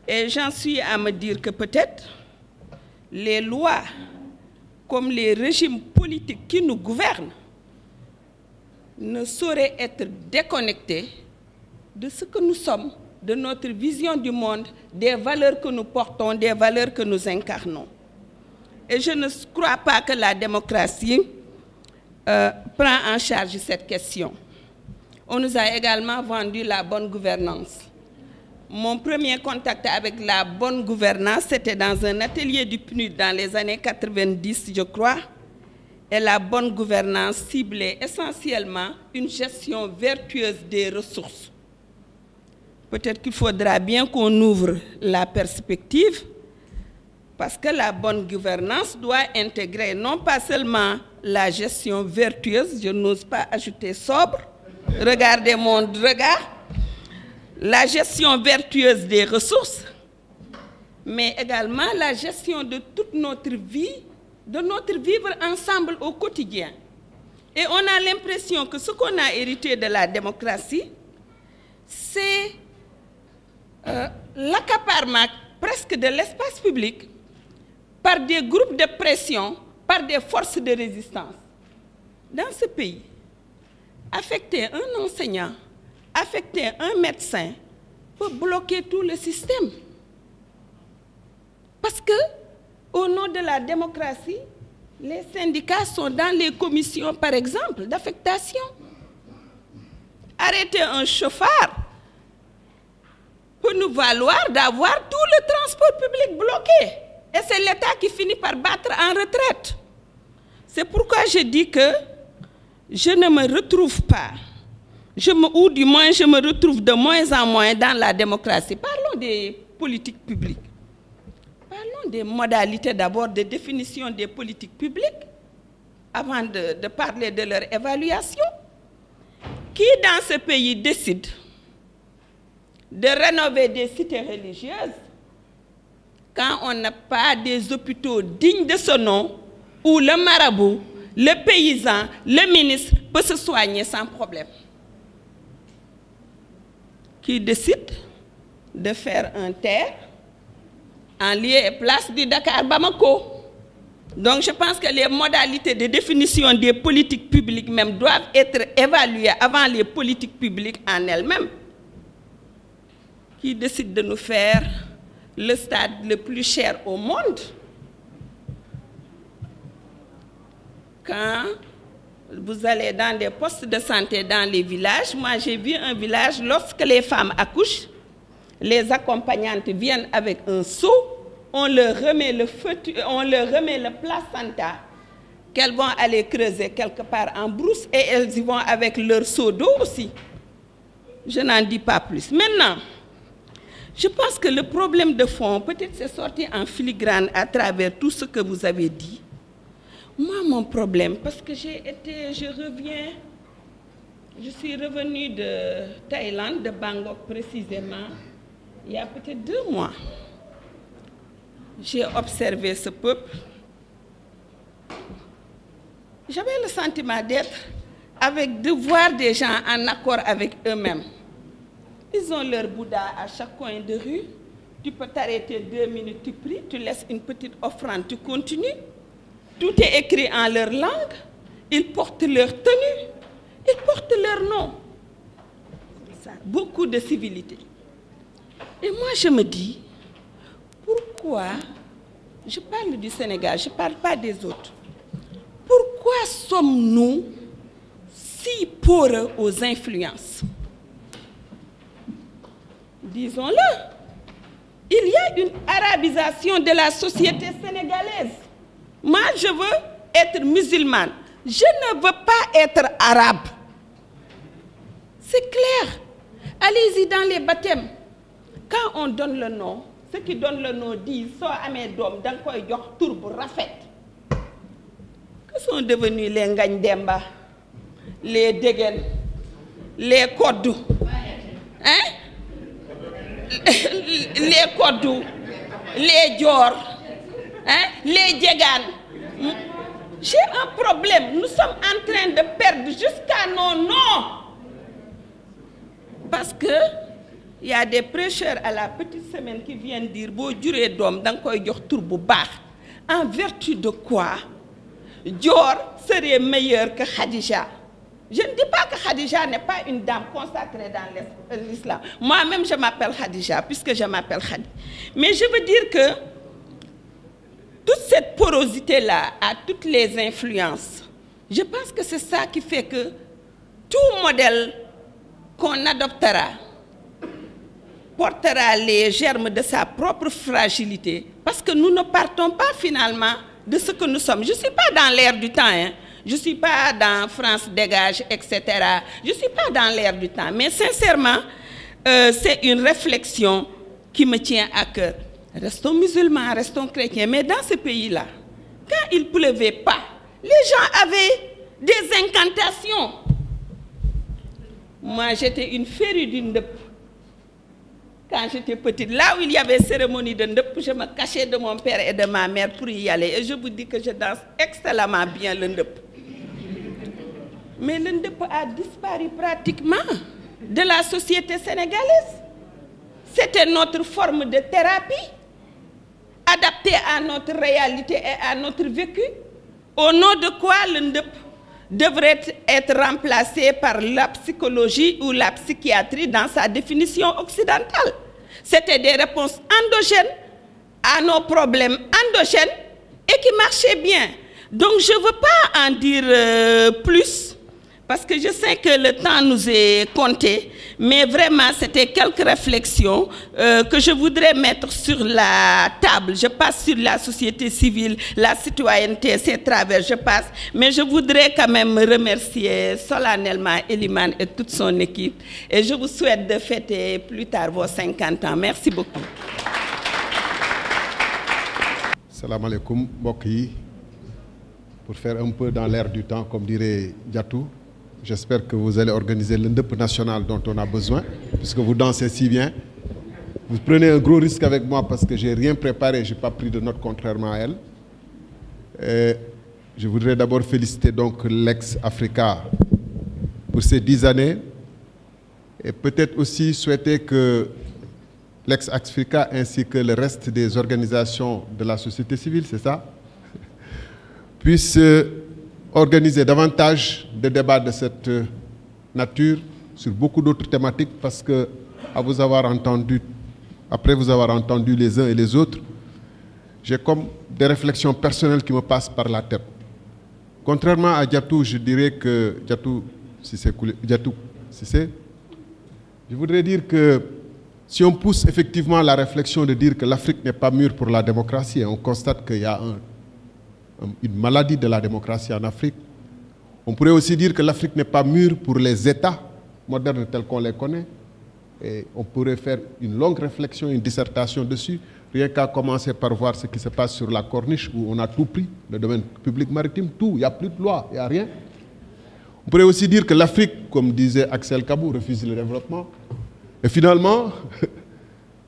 Et j'en suis à me dire que peut-être les lois, comme les régimes politiques qui nous gouvernent, ne sauraient être déconnectés de ce que nous sommes, de notre vision du monde, des valeurs que nous portons, des valeurs que nous incarnons. Et je ne crois pas que la démocratie prend en charge cette question. On nous a également vendu la bonne gouvernance. Mon premier contact avec la bonne gouvernance, c'était dans un atelier du PNUD dans les années 90, je crois. Et la bonne gouvernance ciblait essentiellement une gestion vertueuse des ressources. Peut-être qu'il faudra bien qu'on ouvre la perspective, parce que la bonne gouvernance doit intégrer non pas seulement la gestion vertueuse, je n'ose pas ajouter sobre, regardez mon regard, la gestion vertueuse des ressources, mais également la gestion de toute notre vie, de notre vivre ensemble au quotidien. Et on a l'impression que ce qu'on a hérité de la démocratie, c'est l'accaparement presque de l'espace public par des groupes de pression, par des forces de résistance. Dans ce pays, affecter un enseignant, affecter un médecin peut bloquer tout le système. Parce que Au nom de la démocratie, les syndicats sont dans les commissions, par exemple, d'affectation. Arrêter un chauffard peut nous valoir d'avoir tout le transport public bloqué. Et c'est l'État qui finit par battre en retraite. C'est pourquoi je dis que je ne me retrouve pas, ou du moins je me retrouve de moins en moins dans la démocratie. Parlons des politiques publiques. Parlons des modalités d'abord de définition des politiques publiques, avant de parler de leur évaluation. Qui dans ce pays décide de rénover des cités religieuses quand on n'a pas des hôpitaux dignes de ce nom, où le marabout, le paysan, le ministre peut se soigner sans problème? Qui décide de faire un terre en lieu et place du Dakar Bamako? Donc je pense que les modalités de définition des politiques publiques même doivent être évaluées avant les politiques publiques en elles-mêmes. Qui décide de nous faire le stade le plus cher au monde? Quand vous allez dans des postes de santé dans les villages, moi j'ai vu un village, lorsque les femmes accouchent, les accompagnantes viennent avec un seau, on leur remet le placenta qu'elles vont aller creuser quelque part en brousse et elles y vont avec leur seau d'eau aussi. Je n'en dis pas plus. Maintenant, je pense que le problème de fond, peut-être c'est sorti en filigrane à travers tout ce que vous avez dit. Moi, mon problème, parce que je suis revenue de Thaïlande, de Bangkok précisément, il y a peut-être 2 mois. J'ai observé ce peuple. J'avais le sentiment de voir des gens en accord avec eux-mêmes. Ils ont leur Bouddha à chaque coin de rue. Tu peux t'arrêter 2 minutes, tu pries, tu laisses une petite offrande, tu continues. Tout est écrit en leur langue. Ils portent leur tenue. Ils portent leur nom. Beaucoup de civilité. Et moi, je me dis, pourquoi, je parle du Sénégal, je ne parle pas des autres, pourquoi sommes-nous si poreux aux influences? Disons-le, il y a une arabisation de la société sénégalaise. Moi, je veux être musulmane. Je ne veux pas être arabe. C'est clair. Allez-y dans les baptêmes. Quand on donne le nom, ceux qui donnent le nom disent « So amé dom, dang koy jox tour bu rafet ». Que sont devenus les Ngagne Demba, les Degen, les Kodou, hein? Les Kodou, les Dior, hein? Les Djegan. J'ai un problème. Nous sommes en train de perdre jusqu'à nos noms. Parce que il y a des prêcheurs à la petite semaine qui viennent dire Bo juré dom dang koy jox tour bu baax. En vertu de quoi Dior serait meilleur que Khadija? Je ne dis pas que Khadija n'est pas une dame consacrée dans l'islam. Moi-même, je m'appelle Khadija, puisque je m'appelle Khadi. Mais je veux dire que toute cette porosité-là a toutes les influences. Je pense que c'est ça qui fait que tout modèle qu'on adoptera portera les germes de sa propre fragilité. Parce que nous ne partons pas finalement de ce que nous sommes. Je ne suis pas dans l'ère du temps, hein. Je ne suis pas dans France dégage, etc. Je ne suis pas dans l'ère du temps. Mais sincèrement, c'est une réflexion qui me tient à cœur. Restons musulmans, restons chrétiens. Mais dans ce pays-là, quand il ne pleuvait pas, les gens avaient des incantations. Moi, j'étais une férue du ndep. Quand j'étais petite, là où il y avait cérémonie de ndep, je me cachais de mon père et de ma mère pour y aller. Et je vous dis que je danse excellemment bien le ndep. Mais le ndep a disparu pratiquement de la société sénégalaise. C'était notre forme de thérapie, adaptée à notre réalité et à notre vécu. Au nom de quoi le ndep devrait être remplacé par la psychologie ou la psychiatrie dans sa définition occidentale. C'était des réponses endogènes à nos problèmes endogènes et qui marchait bien. Donc je ne veux pas en dire plus, parce que je sais que le temps nous est compté, mais vraiment c'était quelques réflexions que je voudrais mettre sur la table. Je passe sur la société civile, la citoyenneté, ses travers, je passe, mais je voudrais quand même remercier solennellement Elimane et toute son équipe, et je vous souhaite de fêter plus tard vos 50 ans. Merci beaucoup. Salam alaikum, Boki. Pour faire un peu dans l'air du temps, comme dirait Diatou, j'espère que vous allez organiser l'Indep national dont on a besoin, puisque vous dansez si bien. Vous prenez un gros risque avec moi parce que je n'ai rien préparé, je n'ai pas pris de notes contrairement à elle. Et je voudrais d'abord féliciter donc l'ex-Africa pour ces 10 années et peut-être aussi souhaiter que l'ex-Africa ainsi que le reste des organisations de la société civile, c'est ça, puissent organiser davantage de débats de cette nature sur beaucoup d'autres thématiques, parce que après vous avoir entendu les uns et les autres, j'ai comme des réflexions personnelles qui me passent par la tête. Contrairement à Diatou, je dirais que je voudrais dire que si on pousse effectivement la réflexion de dire que l'Afrique n'est pas mûre pour la démocratie, on constate qu'il y a une maladie de la démocratie en Afrique. On pourrait aussi dire que l'Afrique n'est pas mûre pour les États modernes tels qu'on les connaît. Et on pourrait faire une longue réflexion, une dissertation dessus, rien qu'à commencer par voir ce qui se passe sur la Corniche où on a tout pris, le domaine public maritime, tout, il n'y a plus de loi, il n'y a rien. On pourrait aussi dire que l'Afrique, comme disait Axel Kabou, refuse le développement. Et finalement,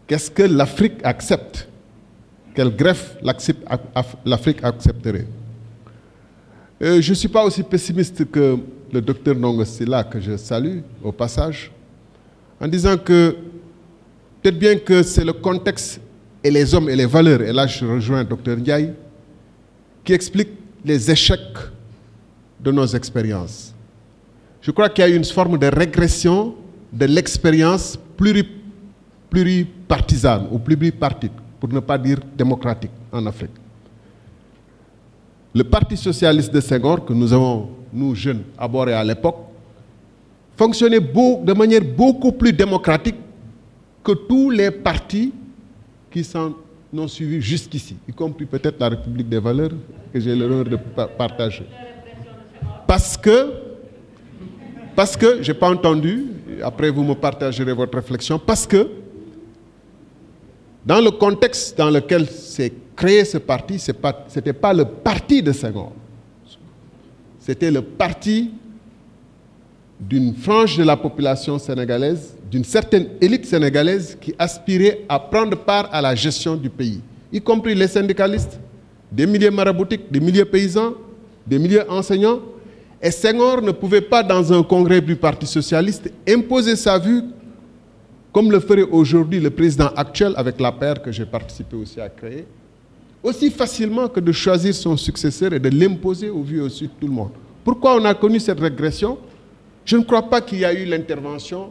qu'est-ce que l'Afrique accepte? Quelle greffe l'Afrique accepterait? Je ne suis pas aussi pessimiste que le docteur Nongosila, que je salue au passage, en disant que peut-être bien que c'est le contexte et les hommes et les valeurs, et là je rejoins le docteur Ndiaye, qui expliquent les échecs de nos expériences. Je crois qu'il y a une forme de régression de l'expérience pluripartisane ou pluripartite, pour ne pas dire démocratique en Afrique. Le Parti socialiste de Senghor, que nous avons, nous jeunes, abordé à l'époque, fonctionnait de manière beaucoup plus démocratique que tous les partis qui s'en ont suivi jusqu'ici, y compris peut-être la République des valeurs, que j'ai l'honneur de partager. Parce que je n'ai pas entendu, après vous me partagerez votre réflexion, parce que dans le contexte dans lequel s'est créé ce parti, ce n'était pas le parti de Senghor. C'était le parti d'une frange de la population sénégalaise, d'une certaine élite sénégalaise qui aspirait à prendre part à la gestion du pays, y compris les syndicalistes, des milliers maraboutiques, des milliers paysans, des milliers enseignants. Et Senghor ne pouvait pas, dans un congrès du Parti socialiste, imposer sa vue comme le ferait aujourd'hui le président actuel avec la paire que j'ai participé aussi à créer, aussi facilement que de choisir son successeur et de l'imposer au vu et au su de tout le monde. Pourquoi on a connu cette régression? Je ne crois pas qu'il y a eu l'intervention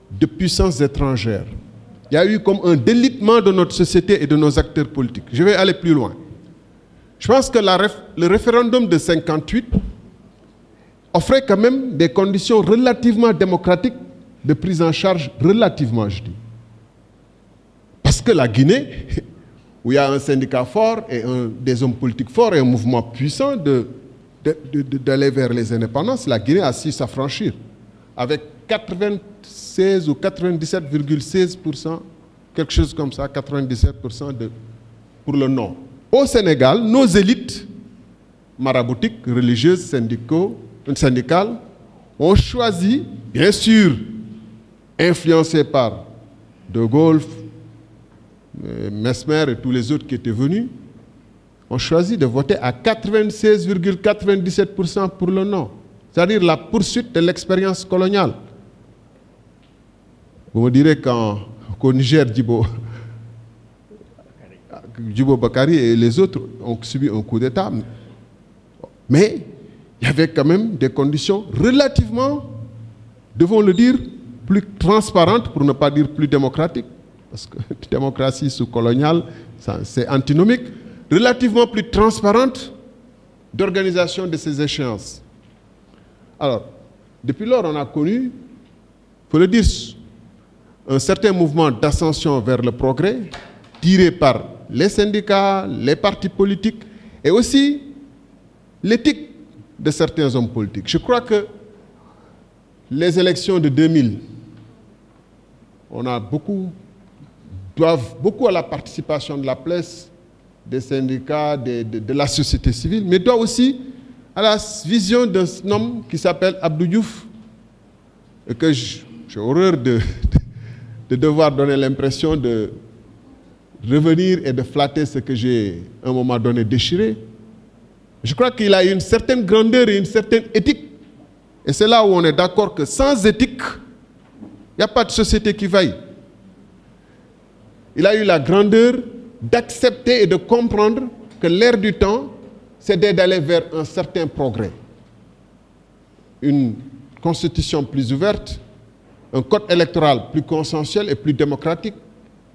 de puissances étrangères. Il y a eu comme un délitement de notre société et de nos acteurs politiques. Je vais aller plus loin. Je pense que le référendum de 1958 offrait quand même des conditions relativement démocratiques de prise en charge, relativement, je dis. Parce que la Guinée, où il y a un syndicat fort et des hommes politiques forts et un mouvement puissant d'aller vers les indépendances, la Guinée a su s'affranchir avec 96 ou 97,16%, quelque chose comme ça, 97% pour le non. Au Sénégal, nos élites maraboutiques, religieuses, syndicales, ont choisi, bien sûr, influencés par De Gaulle, Mesmer et tous les autres qui étaient venus, ont choisi de voter à 96,97% pour le non. C'est-à-dire la poursuite de l'expérience coloniale. Vous me direz qu'au Niger, Djibo Bakari et les autres ont subi un coup d'État. Mais il y avait quand même des conditions relativement, devons le dire, plus transparentes, pour ne pas dire plus démocratiques. parce que démocratie sous-coloniale, c'est antinomique, relativement plus transparente d'organisation de ces échéances. Alors, depuis lors, on a connu, il faut le dire, un certain mouvement d'ascension vers le progrès, tiré par les syndicats, les partis politiques, et aussi l'éthique de certains hommes politiques. Je crois que les élections de 2000, doivent beaucoup à la participation de la presse, des syndicats, de la société civile, mais doit aussi à la vision d'un homme qui s'appelle Abdou Diouf, et que j'ai horreur de devoir donner l'impression de revenir et de flatter ce que j'ai à un moment donné déchiré. Je crois qu'il a une certaine grandeur et une certaine éthique. Et c'est là où on est d'accord que sans éthique, il n'y a pas de société qui vaille. Il a eu la grandeur d'accepter et de comprendre que l'ère du temps, c'est d'aller vers un certain progrès. Une constitution plus ouverte, un code électoral plus consensuel et plus démocratique,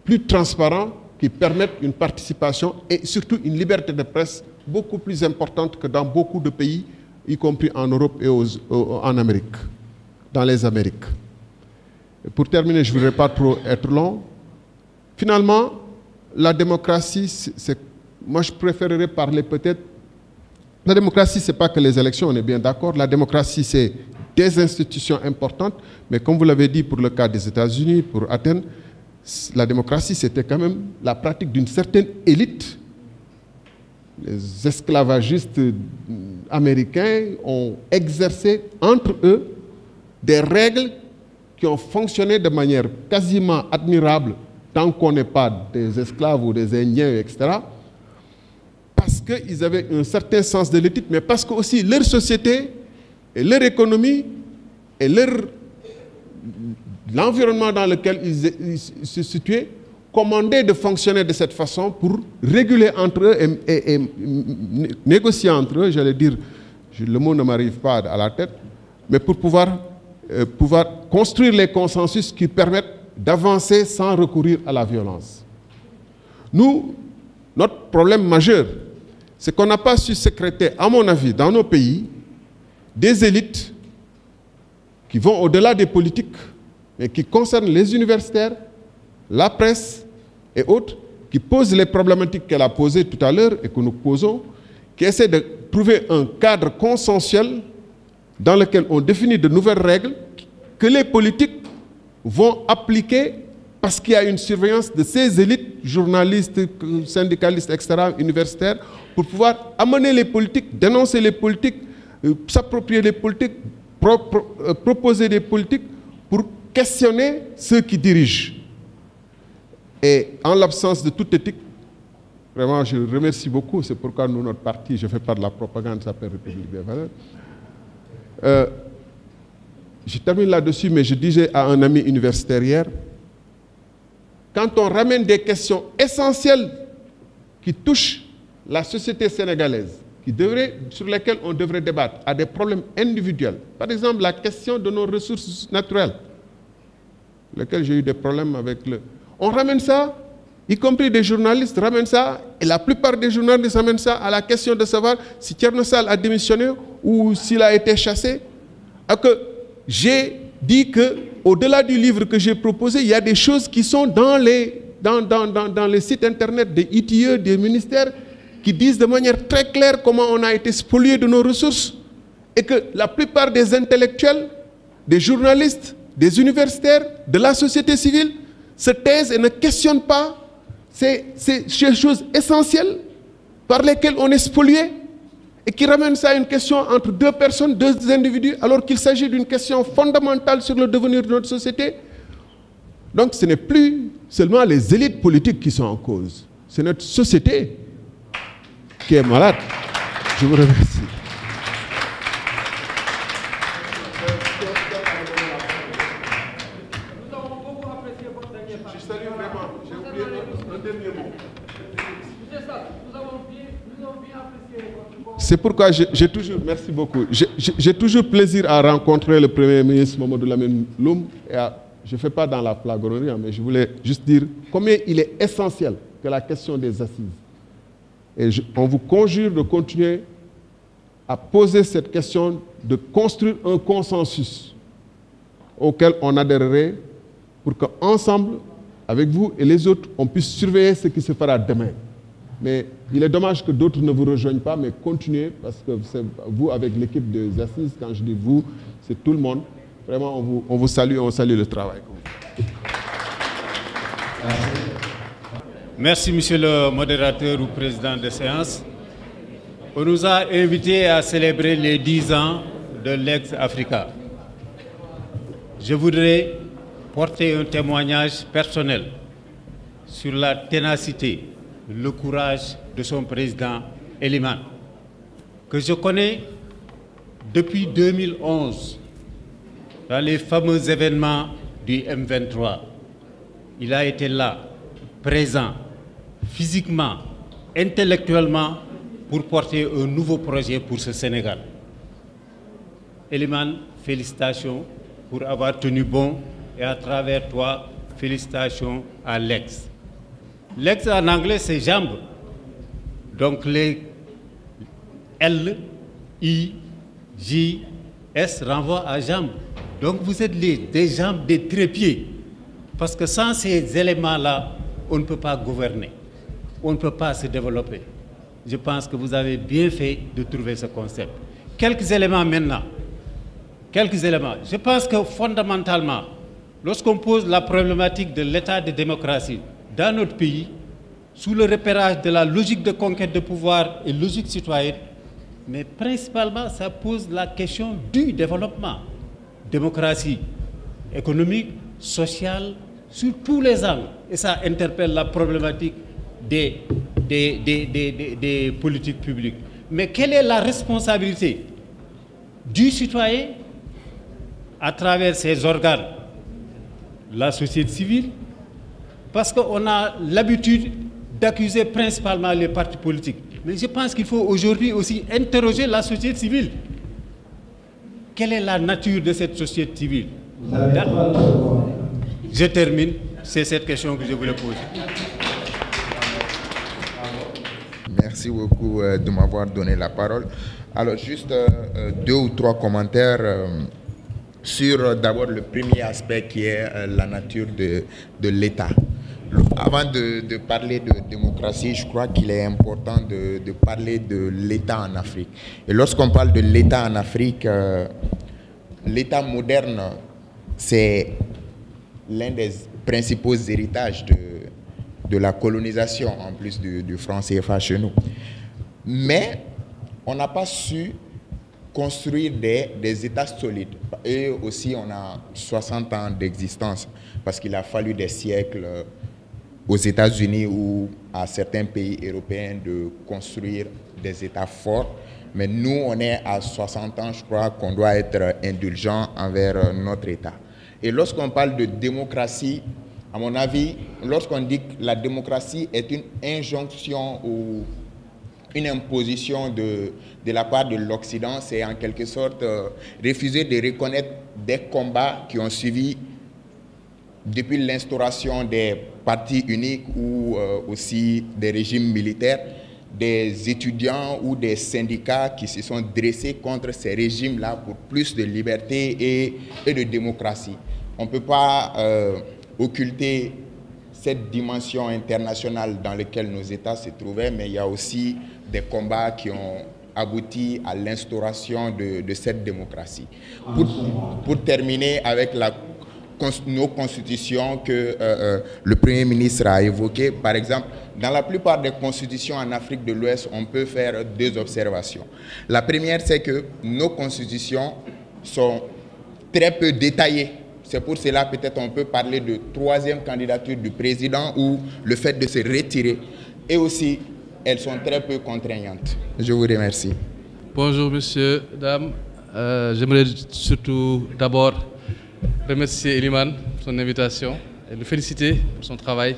plus transparent, qui permettent une participation et surtout une liberté de presse beaucoup plus importante que dans beaucoup de pays, y compris en Europe et en Amérique, dans les Amériques. Et pour terminer, je ne voudrais pas trop être long. Finalement, la démocratie, moi je préférerais parler peut-être... La démocratie, ce n'est pas que les élections, on est bien d'accord. La démocratie, c'est des institutions importantes, mais comme vous l'avez dit pour le cas des États-Unis, pour Athènes, la démocratie, c'était quand même la pratique d'une certaine élite. Les esclavagistes américains ont exercé entre eux des règles qui ont fonctionné de manière quasiment admirable tant qu'on n'est pas des esclaves ou des Indiens, etc. Parce qu'ils avaient un certain sens de l'éthique, mais parce que aussi leur société et leur économie et l'environnement dans lequel ils se situaient commandaient de fonctionner de cette façon pour réguler entre eux et négocier entre eux, j'allais dire, le mot ne m'arrive pas à la tête, mais pour pouvoir construire les consensus qui permettent d'avancer sans recourir à la violence. Nous, notre problème majeur, c'est qu'on n'a pas su sécréter, à mon avis, dans nos pays, des élites qui vont au-delà des politiques, mais qui concernent les universitaires, la presse et autres, qui posent les problématiques qu'elle a posées tout à l'heure et que nous posons, qui essaient de trouver un cadre consensuel dans lequel on définit de nouvelles règles que les politiques vont appliquer parce qu'il y a une surveillance de ces élites, journalistes, syndicalistes, etc., universitaires, pour pouvoir amener les politiques, dénoncer les politiques, s'approprier les politiques, proposer des politiques pour questionner ceux qui dirigent. Et en l'absence de toute éthique, vraiment, je remercie beaucoup, c'est pourquoi nous, notre parti, je ne fais pas de la propagande, ça s'appelle République des valeurs. Je termine là-dessus, mais je disais à un ami universitaire hier, quand on ramène des questions essentielles qui touchent la société sénégalaise, sur lesquelles on devrait débattre, à des problèmes individuels, par exemple la question de nos ressources naturelles, lesquelles j'ai eu des problèmes avec On ramène ça, y compris des journalistes ramènent ça, et la plupart des journalistes ramènent ça à la question de savoir si Thierno Sall a démissionné ou s'il a été chassé. Et que j'ai dit qu'au-delà du livre que j'ai proposé, il y a des choses qui sont dans les sites internet des ITIE, des ministères, qui disent de manière très claire comment on a été spolié de nos ressources et que la plupart des intellectuels, des journalistes, des universitaires, de la société civile se taisent et ne questionnent pas ces choses essentielles par lesquelles on est spolié et qui ramènent ça à une question entre deux personnes, deux individus, alors qu'il s'agit d'une question fondamentale sur le devenir de notre société. Donc ce n'est plus seulement les élites politiques qui sont en cause, c'est notre société qui est malade. Je vous remercie. C'est pourquoi j'ai toujours, merci beaucoup, j'ai toujours plaisir à rencontrer le Premier ministre Mamadou Lamine Loum et à je ne fais pas dans la flagornerie, mais je voulais juste dire combien il est essentiel que la question des assises. Et on vous conjure de continuer à poser cette question, de construire un consensus auquel on adhérerait pour qu'ensemble, avec vous et les autres, on puisse surveiller ce qui se fera demain. Mais il est dommage que d'autres ne vous rejoignent pas, mais continuez, parce que c'est vous, avec l'équipe des assises, quand je dis vous, c'est tout le monde. Vraiment, on vous salue, on salue le travail. Merci, monsieur le modérateur ou président de séance. On nous a invités à célébrer les 10 ans de l'ex-Africa. Je voudrais porter un témoignage personnel sur la ténacité, le courage de son président Eliman, que je connais depuis 2011, dans les fameux événements du M23. Il a été là, présent, physiquement, intellectuellement, pour porter un nouveau projet pour ce Sénégal. Eliman, félicitations pour avoir tenu bon, et à travers toi, félicitations à l'ex. L'ex en anglais, c'est jambes. Donc les L, I, J, S renvoient à jambes. Donc vous êtes des jambes, des trépieds. Parce que sans ces éléments-là, on ne peut pas gouverner. On ne peut pas se développer. Je pense que vous avez bien fait de trouver ce concept. Quelques éléments maintenant. Quelques éléments. Je pense que fondamentalement, lorsqu'on pose la problématique de l'état de démocratie dans notre pays, sous le repérage de la logique de conquête de pouvoir et logique citoyenne, mais principalement, ça pose la question du développement. Démocratie économique, sociale, sur tous les angles. Et ça interpelle la problématique des politiques publiques. Mais quelle est la responsabilité du citoyen à travers ses organes, la société civile, parce qu'on a l'habitude d'accuser principalement les partis politiques. Mais je pense qu'il faut aujourd'hui aussi interroger la société civile. Quelle est la nature de cette société civile? Je termine, c'est cette question que je voulais poser. Merci beaucoup de m'avoir donné la parole. Alors juste 2 ou 3 commentaires sur d'abord le premier aspect qui est la nature de l'État. Avant de parler de démocratie, je crois qu'il est important de parler de l'État en Afrique. Et lorsqu'on parle de l'État en Afrique, l'État moderne, c'est l'un des principaux héritages de la colonisation, en plus du franc CFA chez nous. Mais on n'a pas su construire des États solides. Et aussi, on a 60 ans d'existence, parce qu'il a fallu des siècles aux États-Unis ou à certains pays européens de construire des États forts. Mais nous, on est à 60 ans, je crois qu'on doit être indulgent envers notre État. Et lorsqu'on parle de démocratie, à mon avis, lorsqu'on dit que la démocratie est une injonction ou une imposition de la part de l'Occident, c'est en quelque sorte refuser de reconnaître des combats qui ont suivi depuis l'instauration des partis uniques ou aussi des régimes militaires, des étudiants ou des syndicats qui se sont dressés contre ces régimes-là pour plus de liberté et de démocratie. On ne peut pas occulter cette dimension internationale dans laquelle nos États se trouvaient, mais il y a aussi des combats qui ont abouti à l'instauration de cette démocratie. Pour terminer avec nos constitutions que le Premier ministre a évoquées, par exemple, dans la plupart des constitutions en Afrique de l'Ouest, on peut faire 2 observations. La première, c'est que nos constitutions sont très peu détaillées. C'est pour cela peut-être on peut parler de 3e candidature du président ou le fait de se retirer. Et aussi, elles sont très peu contraignantes. Je vous remercie. Bonjour, monsieur, dames. J'aimerais surtout d'abord remercier Eliman pour son invitation et le féliciter pour son travail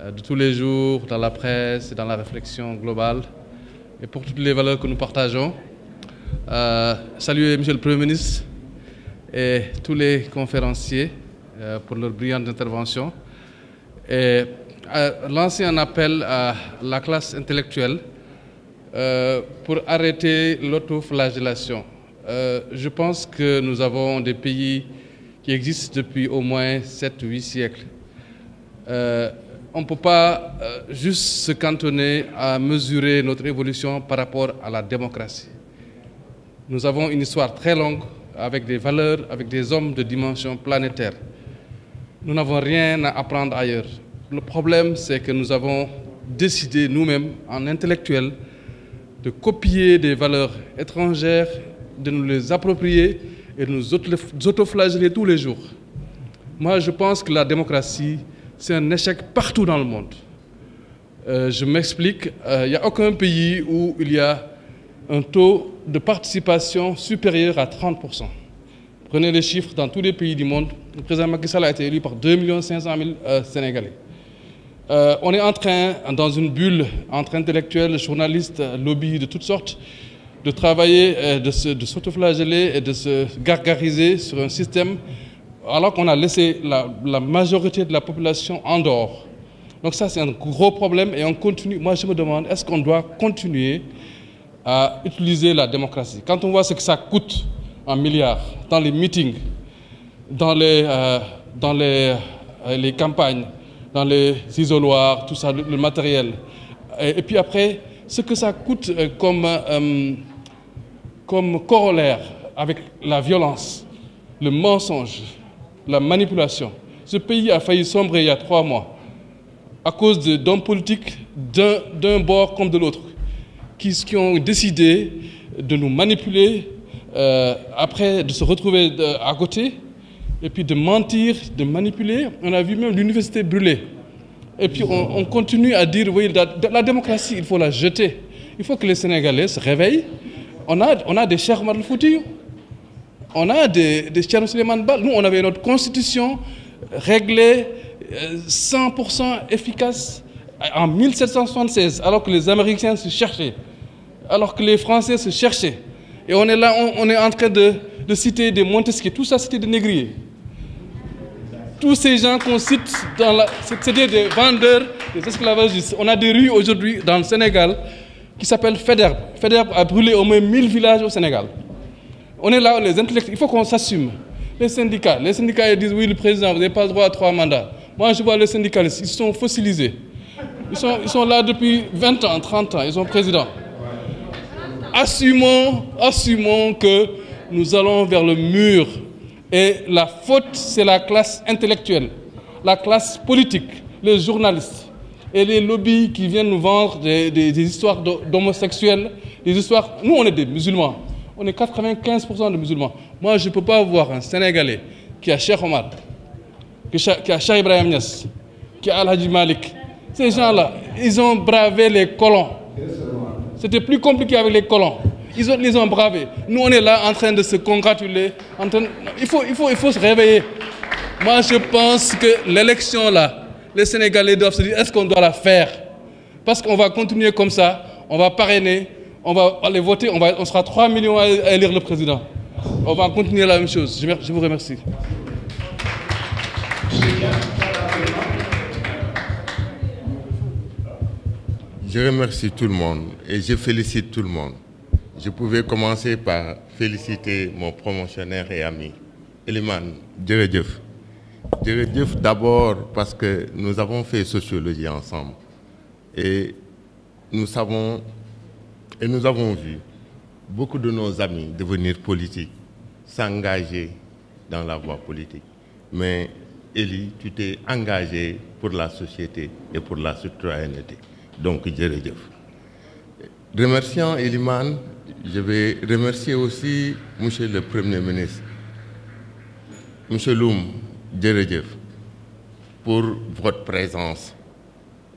de tous les jours dans la presse et dans la réflexion globale et pour toutes les valeurs que nous partageons. Saluer monsieur le Premier ministre et tous les conférenciers pour leur brillante intervention et lancer un appel à la classe intellectuelle pour arrêter l'autoflagellation. Je pense que nous avons des pays qui existent depuis au moins 7-8 siècles. On ne peut pas juste se cantonner à mesurer notre évolution par rapport à la démocratie. Nous avons une histoire très longue avec des valeurs, avec des hommes de dimension planétaire. Nous n'avons rien à apprendre ailleurs. Le problème, c'est que nous avons décidé nous-mêmes, en intellectuels, de copier des valeurs étrangères, de nous les approprier et de nous autoflageller tous les jours. Moi, je pense que la démocratie, c'est un échec partout dans le monde. Je m'explique, il n'y a aucun pays où il y a un taux de participation supérieur à 30%. Prenez les chiffres dans tous les pays du monde. Le président Macky Sall a été élu par 2 500 000 Sénégalais. On est en train, dans une bulle entre intellectuels, journalistes, lobbies de toutes sortes, de travailler, de s'autoflageller et de se gargariser sur un système alors qu'on a laissé la majorité de la population en dehors. Donc ça, c'est un gros problème et on continue. Moi, je me demande, est-ce qu'on doit continuer à utiliser la démocratie? Quand on voit ce que ça coûte en milliards dans les meetings, dans les campagnes, dans les isoloirs, tout ça, le matériel. Et puis après, ce que ça coûte comme corollaire avec la violence, le mensonge, la manipulation. Ce pays a failli sombrer il y a 3 mois à cause d'hommes politiques d'un bord comme de l'autre qui ont décidé de nous manipuler, après de se retrouver à côté, et puis de mentir, de manipuler. On a vu même l'université brûlée. Et puis on continue à dire, oui, la démocratie, il faut la jeter. Il faut que les Sénégalais se réveillent. On a des Cheikh Oumar Foutiyou, on a des Thierno Souleymane Baal. Nous, on avait notre constitution réglée, 100% efficace en 1776, alors que les Américains se cherchaient, alors que les Français se cherchaient. Et on est là, on est en train de citer des Montesquieu, tout ça c'était des négriers. Tous ces gens qu'on cite, c'était des vendeurs, des esclavagistes. On a des rues aujourd'hui dans le Sénégal qui s'appellent Faidherbe. Faidherbe a brûlé au moins 1000 villages au Sénégal. On est là, les intellectuels, il faut qu'on s'assume. Les syndicats ils disent, oui, le président, vous n'avez pas le droit à 3 mandats. Moi, je vois les syndicalistes, ils sont fossilisés. Ils sont là depuis 20 ans, 30 ans, ils sont présidents. Assumons que nous allons vers le mur. Et la faute, c'est la classe intellectuelle, la classe politique, les journalistes et les lobbies qui viennent nous vendre des histoires d'homosexuels, des histoires... Nous, on est des musulmans. On est 95% de musulmans. Moi, je ne peux pas voir un Sénégalais qui a Cheikh Omar, qui a Cheikh Ibrahim Niass, qui a Al-Hadji Malik. Ces gens-là, ils ont bravé les colons. C'était plus compliqué avec les colons. Ils les ont bravés. Nous, on est là en train de se congratuler. Il faut se réveiller. Moi, je pense que l'élection, là, les Sénégalais doivent se dire, est-ce qu'on doit la faire? Parce qu'on va continuer comme ça, on va parrainer, on va aller voter, on sera 3 millions à élire le président. On va continuer la même chose. Je vous remercie. Je remercie tout le monde et je félicite tout le monde. Je pouvais commencer par féliciter mon promotionnaire et ami, Eliman Djeredjeuf. Djeredjeuf d'abord parce que nous avons fait sociologie ensemble et nous avons vu beaucoup de nos amis devenir politiques, s'engager dans la voie politique. Mais Eli, tu t'es engagé pour la société et pour la citoyenneté. Donc, Djeredjeuf. Remerciant Eliman, je vais remercier aussi M. le Premier ministre, M. Loum Djeredjeuf, pour votre présence.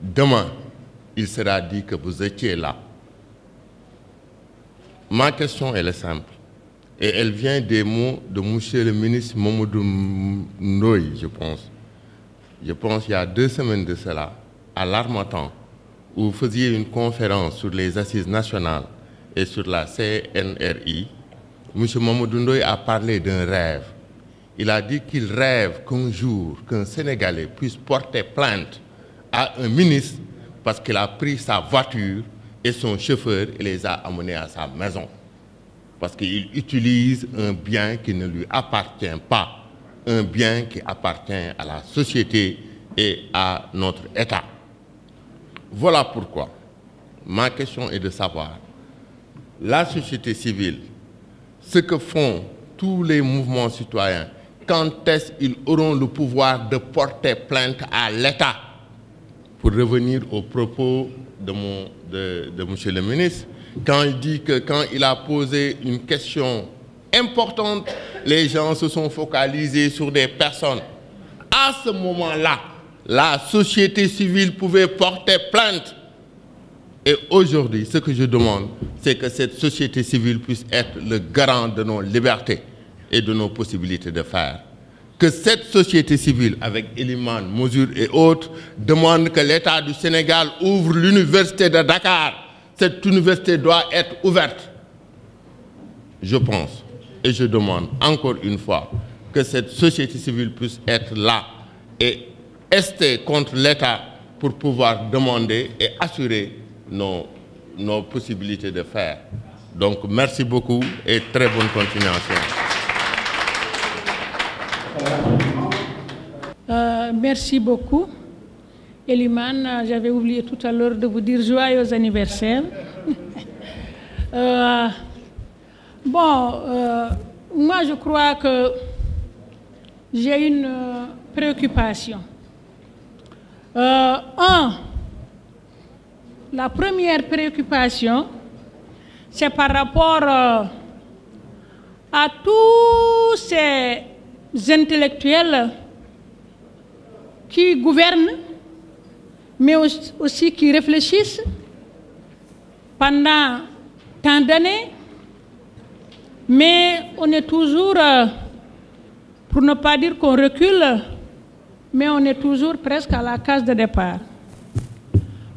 Demain, il sera dit que vous étiez là. Ma question, elle est simple. Et elle vient des mots de M. le ministre Mamadou Ndoye, je pense. Je pense il y a 2 semaines de cela, à l'Harmattan, où vous faisiez une conférence sur les assises nationales et sur la CNRI. M. Mamadou Ndoye a parlé d'un rêve. Il a dit qu'il rêve qu'un jour, qu'un Sénégalais puisse porter plainte à un ministre parce qu'il a pris sa voiture et son chauffeur et les a amenés à sa maison. Parce qu'il utilise un bien qui ne lui appartient pas, un bien qui appartient à la société et à notre État. Voilà pourquoi ma question est de savoir, la société civile, ce que font tous les mouvements citoyens, quand est-ce qu'ils auront le pouvoir de porter plainte à l'État? Pour revenir aux propos de monsieur le ministre, quand il dit que quand il a posé une question importante, les gens se sont focalisés sur des personnes. À ce moment-là, la société civile pouvait porter plainte. Et aujourd'hui, ce que je demande, c'est que cette société civile puisse être le garant de nos libertés et de nos possibilités de faire. Que cette société civile, avec Eliman, Mosur et autres, demande que l'État du Sénégal ouvre l'université de Dakar. Cette université doit être ouverte. Je pense et je demande encore une fois que cette société civile puisse être là et rester contre l'État pour pouvoir demander et assurer nos possibilités de faire. Donc, merci beaucoup et très bonne continuation. Merci beaucoup. Eliman, j'avais oublié tout à l'heure de vous dire joyeux anniversaire. Moi je crois que j'ai une préoccupation. La première préoccupation, c'est par rapport à tous ces intellectuels qui gouvernent, mais aussi qui réfléchissent pendant tant d'années, mais on est toujours, pour ne pas dire qu'on recule, mais on est toujours presque à la case de départ.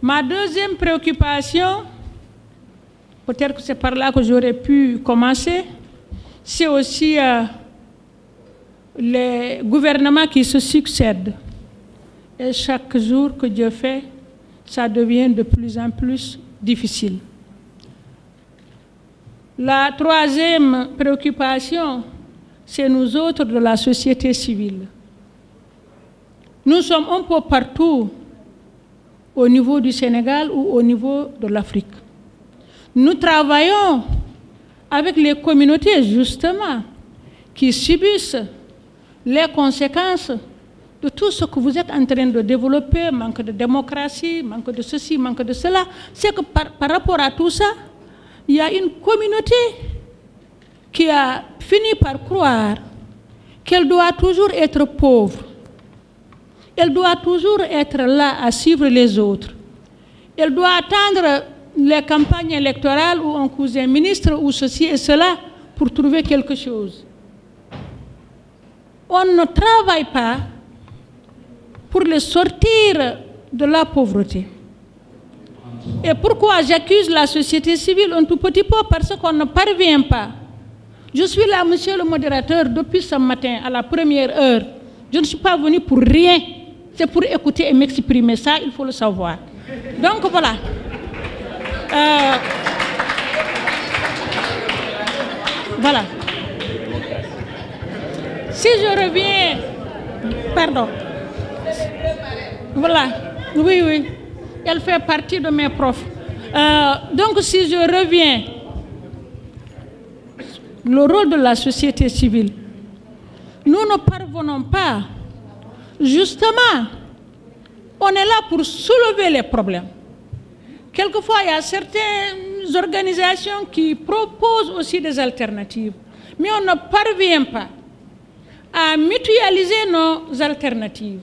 Ma deuxième préoccupation, peut-être que c'est par là que j'aurais pu commencer, c'est aussi les gouvernements qui se succèdent. Et chaque jour que Dieu fait, ça devient de plus en plus difficile. La troisième préoccupation, c'est nous autres de la société civile. Nous sommes un peu partout, au niveau du Sénégal ou au niveau de l'Afrique. Nous travaillons avec les communautés, justement, qui subissent les conséquences de tout ce que vous êtes en train de développer, manque de démocratie, manque de ceci, manque de cela. C'est que par rapport à tout ça, il y a une communauté qui a fini par croire qu'elle doit toujours être pauvre. Elle doit toujours être là à suivre les autres. Elle doit attendre les campagnes électorales où un cousin ministre ou ceci et cela pour trouver quelque chose. On ne travaille pas pour les sortir de la pauvreté. Et pourquoi j'accuse la société civile un tout petit peu? Parce qu'on ne parvient pas. Je suis là, monsieur le modérateur, depuis ce matin à la première heure. Je ne suis pas venu pour rien. C'est pour écouter et m'exprimer. Ça, il faut le savoir. Donc voilà. Voilà. Si je reviens... Pardon. Voilà. Oui, oui. Elle fait partie de mes profs. Donc si je reviens, le rôle de la société civile, nous ne parvenons pas. Justement, on est là pour soulever les problèmes. Quelquefois, il y a certaines organisations qui proposent aussi des alternatives, mais on ne parvient pas à mutualiser nos alternatives,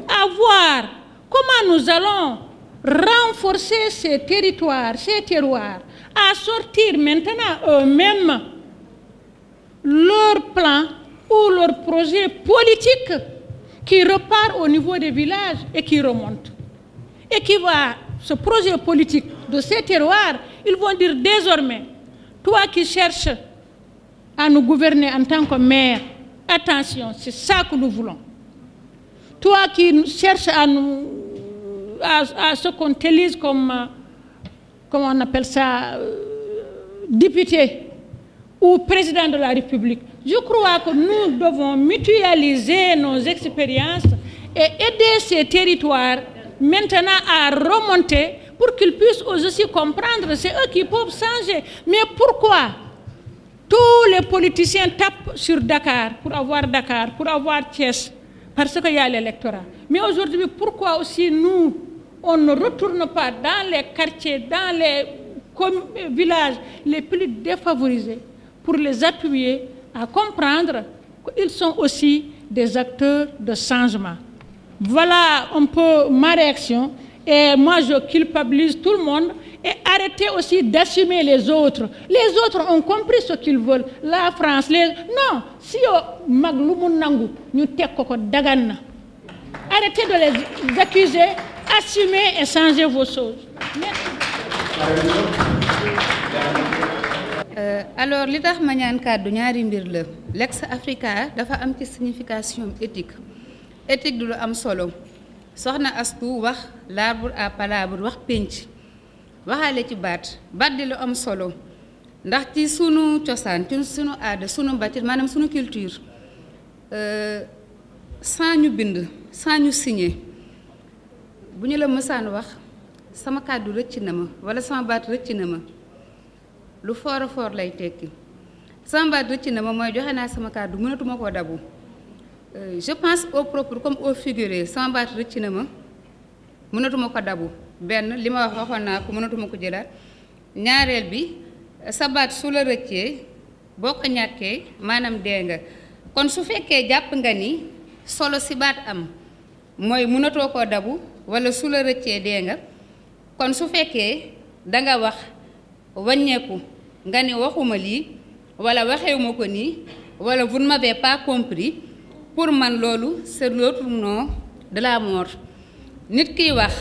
à voir comment nous allons renforcer ces territoires, ces terroirs, à sortir maintenant eux-mêmes leur plan ou leur projet politique qui repart au niveau des villages et qui remonte. Et qui va, ce projet politique de ces terroirs, ils vont dire désormais, toi qui cherches à nous gouverner en tant que maire, Attention, c'est ça que nous voulons. Toi qui cherches à ce qu'on t'élise comme, comment on appelle ça, député ou président de la République, je crois que nous devons mutualiser nos expériences et aider ces territoires maintenant à remonter pour qu'ils puissent aussi comprendre. C'est eux qui peuvent changer. Mais pourquoi tous les politiciens tapent sur Dakar, pour avoir Thiès, parce qu'il y a l'électorat. Mais aujourd'hui, pourquoi aussi nous, on ne retourne pas dans les quartiers, dans les villages les plus défavorisés pour les appuyer à comprendre qu'ils sont aussi des acteurs de changement. Voilà un peu ma réaction. Et moi, je culpabilise tout le monde. Et arrêtez aussi d'assumer les autres. Les autres ont compris ce qu'ils veulent. La France, non, si on maglumun nangu, nous tekoko daganna. Arrêtez de les accuser, assumez et changez vos choses. Merci. Alors, li tax ma ñaan kàddu ñaari mbir la. Lex Africa dafa am ci signification éthique. Éthique du lu am solo. Soxna Astou wax l'arbre à palabre wax penc. Waxaale ci baat di lu am solo ndax ci sunu cosaan ci sunu aada sunu bâtir maanaam sunu culture sans ñu bind sans ñu signer bu ñu la mësaan wax sama kàddu rëcc na ma wala sama baat rëcc na ma lu fort fort lay tekki sama baat rëcc na ma mooy joxe naa sama kàddu mënatuma koo dabu je pense au propre comme au figuré sama baat rëcc na ma mënatuma ko dabu benn li ma wax waxoon naa ko mënatuma ko jëlaat ñaareel bi sa baat su la rëccee boo ko ñàkkee maanaam dee nga kon su fekkee jàpp nga ni solo si baat am mooy mënatoo koo dabu wala su la rëccee dee nga kon su fekkee danga wax wàññeeku nga ni waxuma lii wala waxewuma ko nii wala vous ne m'avez pas compris pour man loolu c'est l'autre nom de la mort nit kiy wax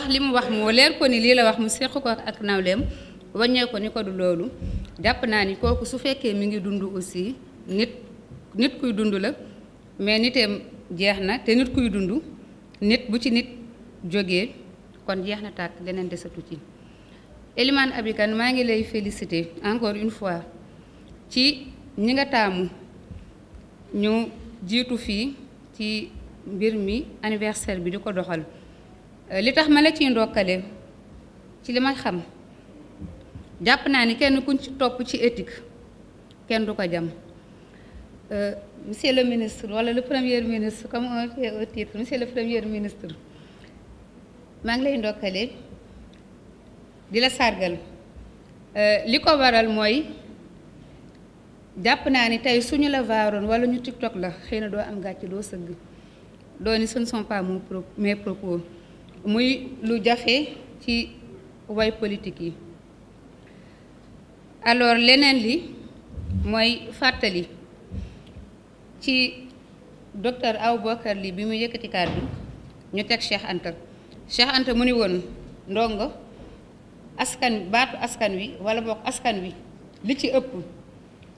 li mu wax moo leer ko ni lii la wax mu seq ko ak nawleem wàññee ko ni ko du loolu jàpp naa ni kooku su fekkee mi ngi dund aussi nit kuy dund la mais niteem jeex na te nit kuy dund nit bu ci nit jógee kon jeex na tàkk leneen desatu ci. Elimane Abi Kane maa ngi lay féliciter encore une fois ci ñi nga taamu ñu jiitu fii ci mbir mi anniversaire bi di ko doxal. Li tax ma la ciy ndokkale ci li ma xam jàpp naa ni kenn kuñ ci topp ci éthique kenn du ko jam monsieur le ministre wala le premier ministre comme on fait au titre monsieur le premier ministre maa ngi lay ndokkale di la sargal li ko waral mooy jàpp naa ni tey suñu la vaaroon wala ñu TikTok la xëy na doo am gàcce doo sëgg doo ni ce ne sont pas mes propos muy lu jafe ci way politique yi alors leneen li mooy fàttali ci docteur Aboubacar Ly bi mu yëkkati kàddu ñu teg Cheikh Anta mu ni woon ndongo askan baatu askan wi wala bokk askan wi li ci ëpp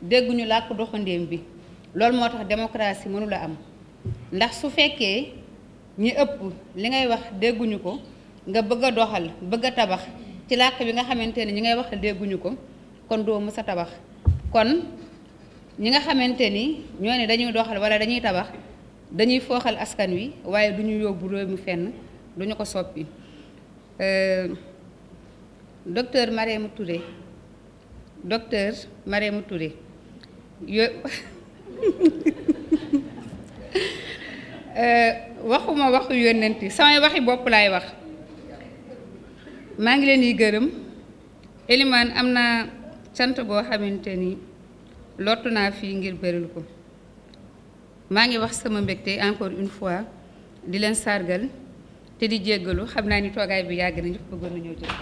dégguñu làkk doxandéem bi loolu moo tax démocratie mënula am ndax su fekkee ñi ëpp li ngay wax dégguñu ko nga bëgg a doxal bëgg a tabax ci làkk bi nga xamante ne ñi ngay wax dégguñu ko kon doo mës a tabax kon ñi nga xamante ni ñoo ne dañuy doxal wala dañuy tabax dañuy fooxal askan wi waaye duñu yóbbu réew mi fenn duñu ko soppi docteur Marème Touré waxuma waxu yónnenti samay waxi bopp laay wax maa ngi leen di gërëm Elimane am naa cant boo xamante ni lottu naa fii ngir bëril ko maa ngi wax sama mbégte encore une fois di leen sargal te di jéggalu xam naa ni toogaay bi yàgg na ñëpp bëggoon na ñëw jël